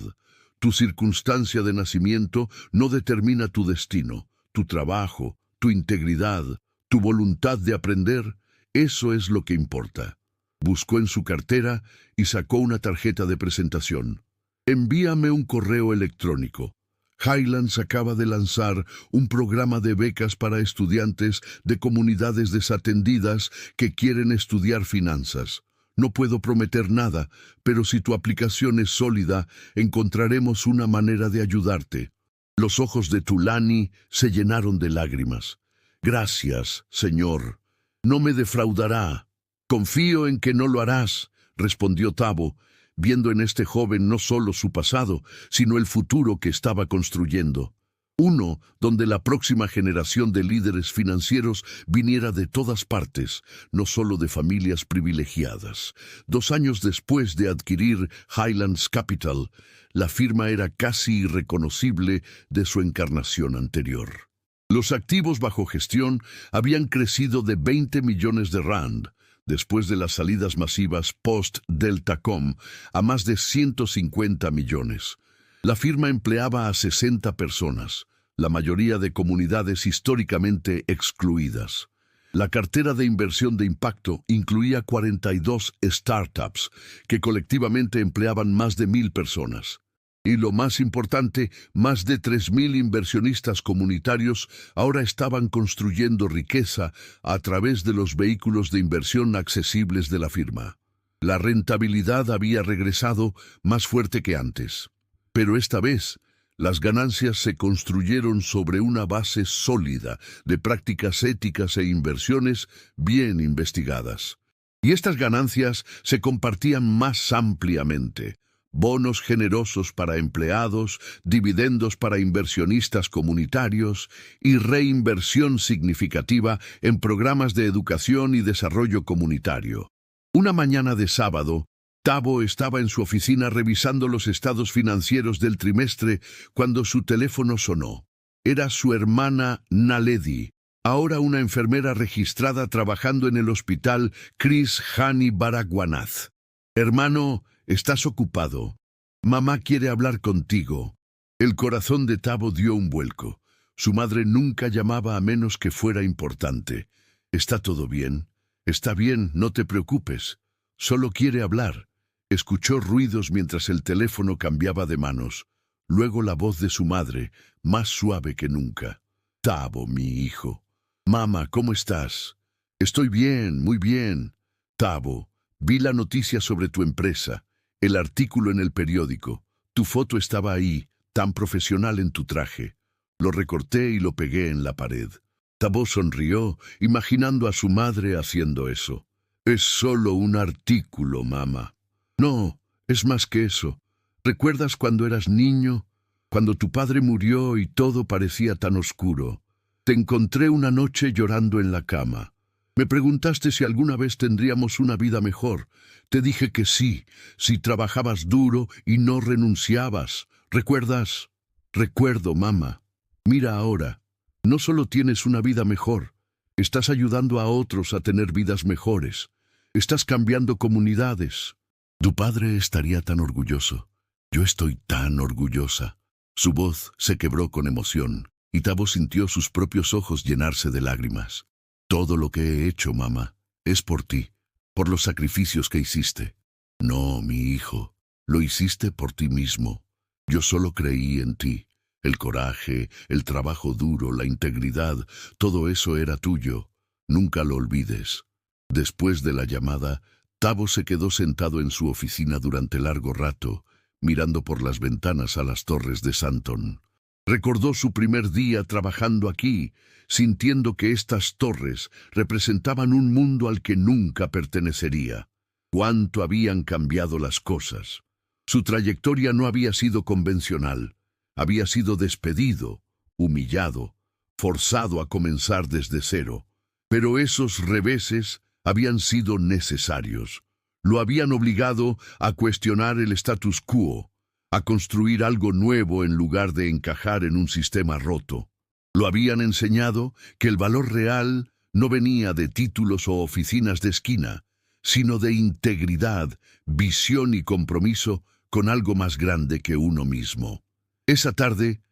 Tu circunstancia de nacimiento no determina tu destino, tu trabajo, tu integridad, tu voluntad de aprender. Eso es lo que importa». Buscó en su cartera y sacó una tarjeta de presentación. «Envíame un correo electrónico. Highlands acaba de lanzar un programa de becas para estudiantes de comunidades desatendidas que quieren estudiar finanzas. No puedo prometer nada, pero si tu aplicación es sólida, encontraremos una manera de ayudarte». Los ojos de Thulani se llenaron de lágrimas. «Gracias, señor. No me defraudará. Confío en que no lo harás», respondió Thabo, viendo en este joven no solo su pasado, sino el futuro que estaba construyendo. Uno donde la próxima generación de líderes financieros viniera de todas partes, no solo de familias privilegiadas. 2 años después de adquirir Highlands Capital, la firma era casi irreconocible de su encarnación anterior. Los activos bajo gestión habían crecido de 20 millones de rand, después de las salidas masivas post-Deltacom, a más de 150 millones. La firma empleaba a 60 personas, la mayoría de comunidades históricamente excluidas. La cartera de inversión de impacto incluía 42 startups que colectivamente empleaban más de 1,000 personas. Y lo más importante, más de 3,000 inversionistas comunitarios ahora estaban construyendo riqueza a través de los vehículos de inversión accesibles de la firma. La rentabilidad había regresado más fuerte que antes. Pero esta vez, las ganancias se construyeron sobre una base sólida de prácticas éticas e inversiones bien investigadas. Y estas ganancias se compartían más ampliamente. Bonos generosos para empleados, dividendos para inversionistas comunitarios y reinversión significativa en programas de educación y desarrollo comunitario. Una mañana de sábado, Tabo estaba en su oficina revisando los estados financieros del trimestre cuando su teléfono sonó. Era su hermana Naledi, ahora una enfermera registrada trabajando en el hospital Chris Hani Baragwanath. «Hermano, estás ocupado. Mamá quiere hablar contigo». El corazón de Tabo dio un vuelco. Su madre nunca llamaba a menos que fuera importante. «¿Está todo bien? Está bien, no te preocupes. Solo quiere hablar». Escuchó ruidos mientras el teléfono cambiaba de manos. Luego la voz de su madre, más suave que nunca. «Tabo, mi hijo». «Mamá, ¿cómo estás?» «Estoy bien, muy bien». «Tabo, vi la noticia sobre tu empresa, el artículo en el periódico. Tu foto estaba ahí, tan profesional en tu traje. Lo recorté y lo pegué en la pared». Tabo sonrió, imaginando a su madre haciendo eso. «Es solo un artículo, mamá». «No, es más que eso. ¿Recuerdas cuando eras niño? Cuando tu padre murió y todo parecía tan oscuro. Te encontré una noche llorando en la cama. Me preguntaste si alguna vez tendríamos una vida mejor. Te dije que sí, si trabajabas duro y no renunciabas. ¿Recuerdas?» «Recuerdo, mamá. Mira ahora. No solo tienes una vida mejor, estás ayudando a otros a tener vidas mejores. Estás cambiando comunidades. Tu padre estaría tan orgulloso. Yo estoy tan orgullosa». Su voz se quebró con emoción, y Tabo sintió sus propios ojos llenarse de lágrimas. «Todo lo que he hecho, mamá, es por ti, por los sacrificios que hiciste». «No, mi hijo, lo hiciste por ti mismo. Yo solo creí en ti. El coraje, el trabajo duro, la integridad, todo eso era tuyo. Nunca lo olvides». Después de la llamada, Tabo se quedó sentado en su oficina durante largo rato, mirando por las ventanas a las torres de Santon. Recordó su primer día trabajando aquí, sintiendo que estas torres representaban un mundo al que nunca pertenecería. Cuánto habían cambiado las cosas. Su trayectoria no había sido convencional. Había sido despedido, humillado, forzado a comenzar desde cero. Pero esos reveses habían sido necesarios. Lo habían obligado a cuestionar el status quo, a construir algo nuevo en lugar de encajar en un sistema roto. Lo habían enseñado que el valor real no venía de títulos o oficinas de esquina, sino de integridad, visión y compromiso con algo más grande que uno mismo. Esa tarde,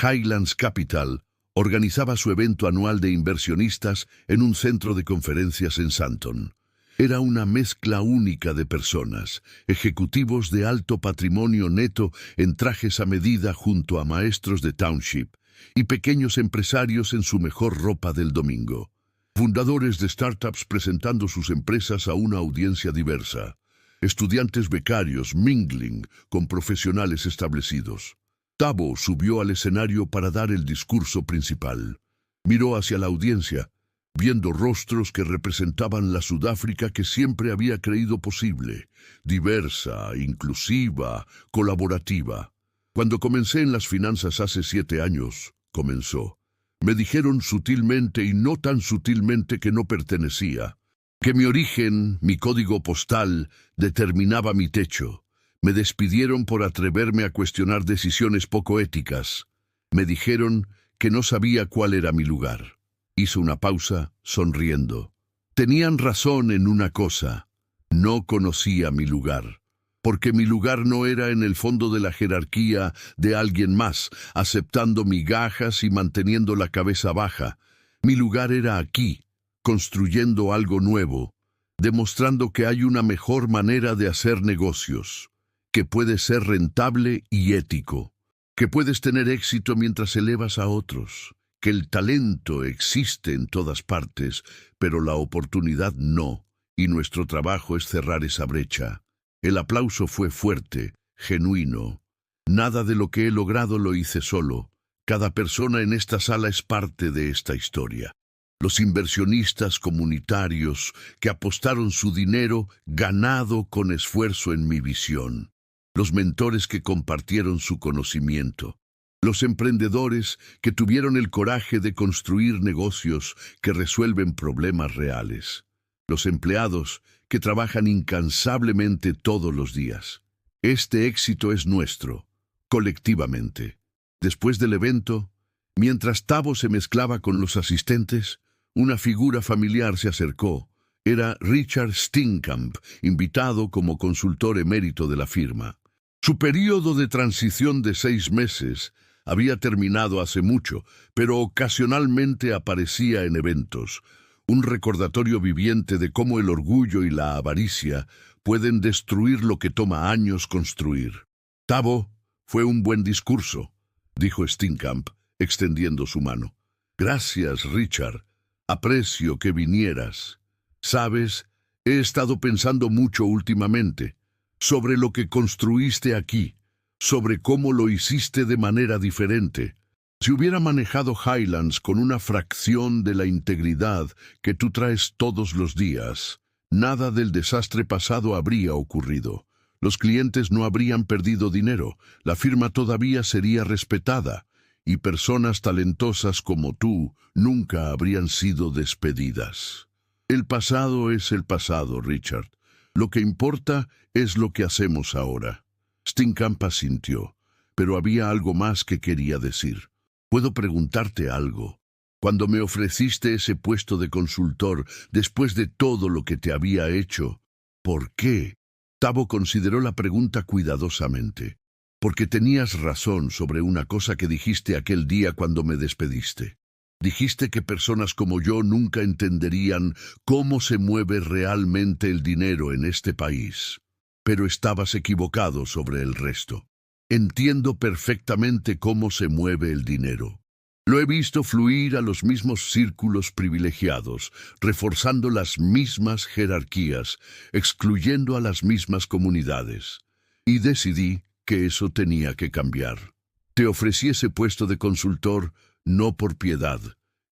Highlands Capital organizaba su evento anual de inversionistas en un centro de conferencias en Santon. Era una mezcla única de personas, ejecutivos de alto patrimonio neto en trajes a medida junto a maestros de township y pequeños empresarios en su mejor ropa del domingo. Fundadores de startups presentando sus empresas a una audiencia diversa. Estudiantes becarios mingling con profesionales establecidos. Tabo subió al escenario para dar el discurso principal. Miró hacia la audiencia, viendo rostros que representaban la Sudáfrica que siempre había creído posible, diversa, inclusiva, colaborativa. «Cuando comencé en las finanzas hace 7 años», comenzó, «me dijeron sutilmente y no tan sutilmente que no pertenecía, que mi origen, mi código postal, determinaba mi techo. Me despidieron por atreverme a cuestionar decisiones poco éticas. Me dijeron que no sabía cuál era mi lugar. Hizo una pausa, sonriendo. Tenían razón en una cosa. No conocía mi lugar. Porque mi lugar no era en el fondo de la jerarquía de alguien más, aceptando migajas y manteniendo la cabeza baja. Mi lugar era aquí, construyendo algo nuevo, demostrando que hay una mejor manera de hacer negocios, que puede ser rentable y ético, que puedes tener éxito mientras elevas a otros, que el talento existe en todas partes, pero la oportunidad no, y nuestro trabajo es cerrar esa brecha. El aplauso fue fuerte, genuino. Nada de lo que he logrado lo hice solo. Cada persona en esta sala es parte de esta historia. Los inversionistas comunitarios que apostaron su dinero ganado con esfuerzo en mi visión. Los mentores que compartieron su conocimiento. Los emprendedores que tuvieron el coraje de construir negocios que resuelven problemas reales. Los empleados que trabajan incansablemente todos los días. Este éxito es nuestro, colectivamente. Después del evento, mientras Tavo se mezclaba con los asistentes, una figura familiar se acercó. Era Richard Steenkamp, invitado como consultor emérito de la firma. Su período de transición de 6 meses había terminado hace mucho, pero ocasionalmente aparecía en eventos. Un recordatorio viviente de cómo el orgullo y la avaricia pueden destruir lo que toma años construir. Tavo, fue un buen discurso, dijo Steenkamp, extendiendo su mano. Gracias, Richard. Aprecio que vinieras. Sabes, he estado pensando mucho últimamente sobre lo que construiste aquí, sobre cómo lo hiciste de manera diferente. Si hubiera manejado Highlands con una fracción de la integridad que tú traes todos los días, nada del desastre pasado habría ocurrido. Los clientes no habrían perdido dinero, la firma todavía sería respetada, y personas talentosas como tú nunca habrían sido despedidas. El pasado es el pasado, Richard. Lo que importa es lo que hacemos ahora. Steenkamp asintió, pero había algo más que quería decir. ¿Puedo preguntarte algo? Cuando me ofreciste ese puesto de consultor, después de todo lo que te había hecho, ¿por qué? Tavo consideró la pregunta cuidadosamente. Porque tenías razón sobre una cosa que dijiste aquel día cuando me despediste. Dijiste que personas como yo nunca entenderían cómo se mueve realmente el dinero en este país. Pero estabas equivocado sobre el resto. Entiendo perfectamente cómo se mueve el dinero. Lo he visto fluir a los mismos círculos privilegiados, reforzando las mismas jerarquías, excluyendo a las mismas comunidades. Y decidí que eso tenía que cambiar. Te ofrecí ese puesto de consultor no por piedad,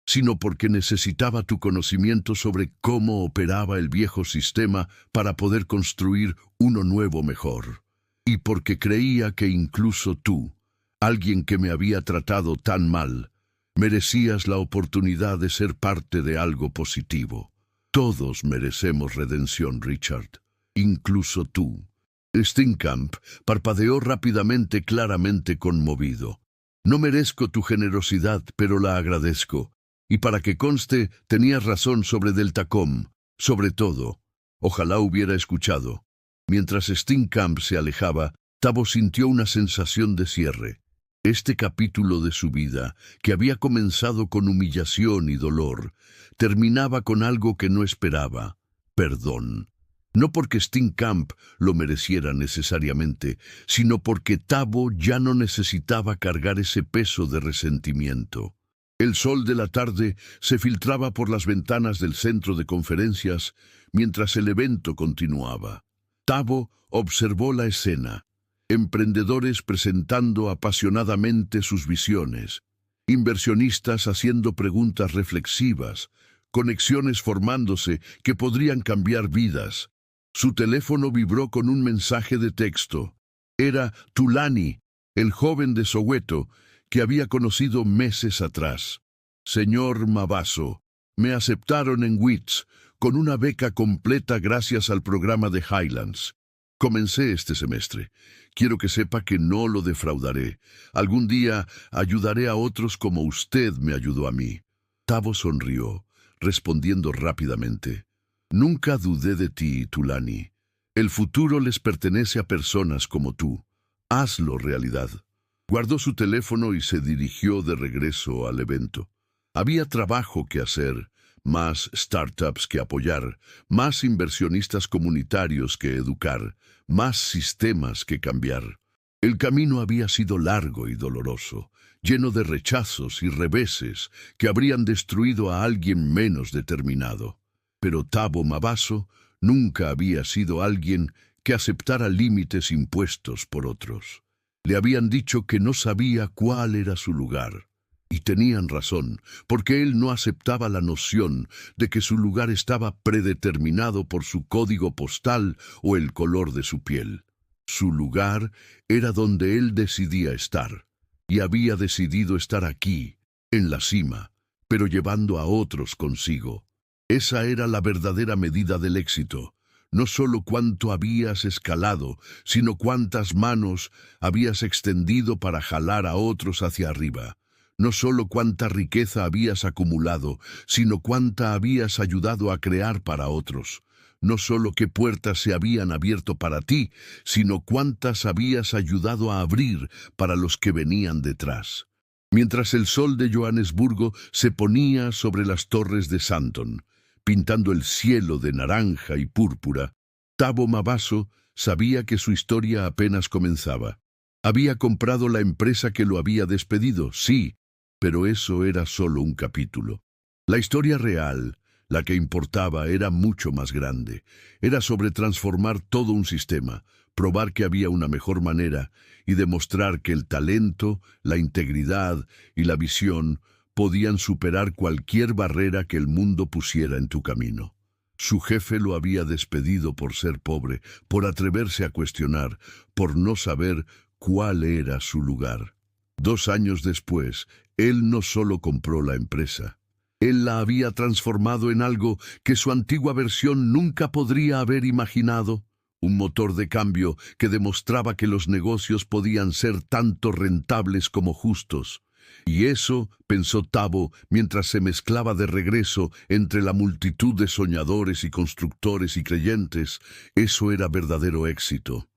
sino porque necesitaba tu conocimiento sobre cómo operaba el viejo sistema para poder construir uno nuevo mejor. Y porque creía que incluso tú, alguien que me había tratado tan mal, merecías la oportunidad de ser parte de algo positivo. Todos merecemos redención, Richard, incluso tú. Steenkamp parpadeó rápidamente, claramente conmovido. No merezco tu generosidad, pero la agradezco. Y para que conste, tenías razón sobre Deltacom, sobre todo. Ojalá hubiera escuchado. Mientras Steenkamp se alejaba, Tavo sintió una sensación de cierre. Este capítulo de su vida, que había comenzado con humillación y dolor, terminaba con algo que no esperaba: perdón. No porque Steenkamp lo mereciera necesariamente, sino porque Tavo ya no necesitaba cargar ese peso de resentimiento. El sol de la tarde se filtraba por las ventanas del centro de conferencias mientras el evento continuaba. Tavo observó la escena. Emprendedores presentando apasionadamente sus visiones, inversionistas haciendo preguntas reflexivas, conexiones formándose que podrían cambiar vidas. Su teléfono vibró con un mensaje de texto. Era Tulani, el joven de Soweto, que había conocido meses atrás. Señor Mabaso, me aceptaron en WITS con una beca completa gracias al programa de Highlands. Comencé este semestre. Quiero que sepa que no lo defraudaré. Algún día ayudaré a otros como usted me ayudó a mí. Tavo sonrió, respondiendo rápidamente. Nunca dudé de ti, Tulani. El futuro les pertenece a personas como tú. Hazlo realidad. Guardó su teléfono y se dirigió de regreso al evento. Había trabajo que hacer, más startups que apoyar, más inversionistas comunitarios que educar, más sistemas que cambiar. El camino había sido largo y doloroso, lleno de rechazos y reveses que habrían destruido a alguien menos determinado. Pero Thabo Mabaso nunca había sido alguien que aceptara límites impuestos por otros. Le habían dicho que no sabía cuál era su lugar. Y tenían razón, porque él no aceptaba la noción de que su lugar estaba predeterminado por su código postal o el color de su piel. Su lugar era donde él decidía estar, y había decidido estar aquí, en la cima, pero llevando a otros consigo. Esa era la verdadera medida del éxito. No solo cuánto habías escalado, sino cuántas manos habías extendido para jalar a otros hacia arriba. No solo cuánta riqueza habías acumulado, sino cuánta habías ayudado a crear para otros. No solo qué puertas se habían abierto para ti, sino cuántas habías ayudado a abrir para los que venían detrás. Mientras el sol de Johannesburgo se ponía sobre las torres de Sandton, pintando el cielo de naranja y púrpura, Thabo Mabaso sabía que su historia apenas comenzaba. Había comprado la empresa que lo había despedido, sí, pero eso era solo un capítulo. La historia real, la que importaba, era mucho más grande. Era sobre transformar todo un sistema, probar que había una mejor manera y demostrar que el talento, la integridad y la visión podían superar cualquier barrera que el mundo pusiera en tu camino. Su jefe lo había despedido por ser pobre, por atreverse a cuestionar, por no saber cuál era su lugar. 2 años después, él no solo compró la empresa, él la había transformado en algo que su antigua versión nunca podría haber imaginado. Un motor de cambio que demostraba que los negocios podían ser tanto rentables como justos. Y eso, pensó Thabo mientras se mezclaba de regreso entre la multitud de soñadores y constructores y creyentes, eso era verdadero éxito.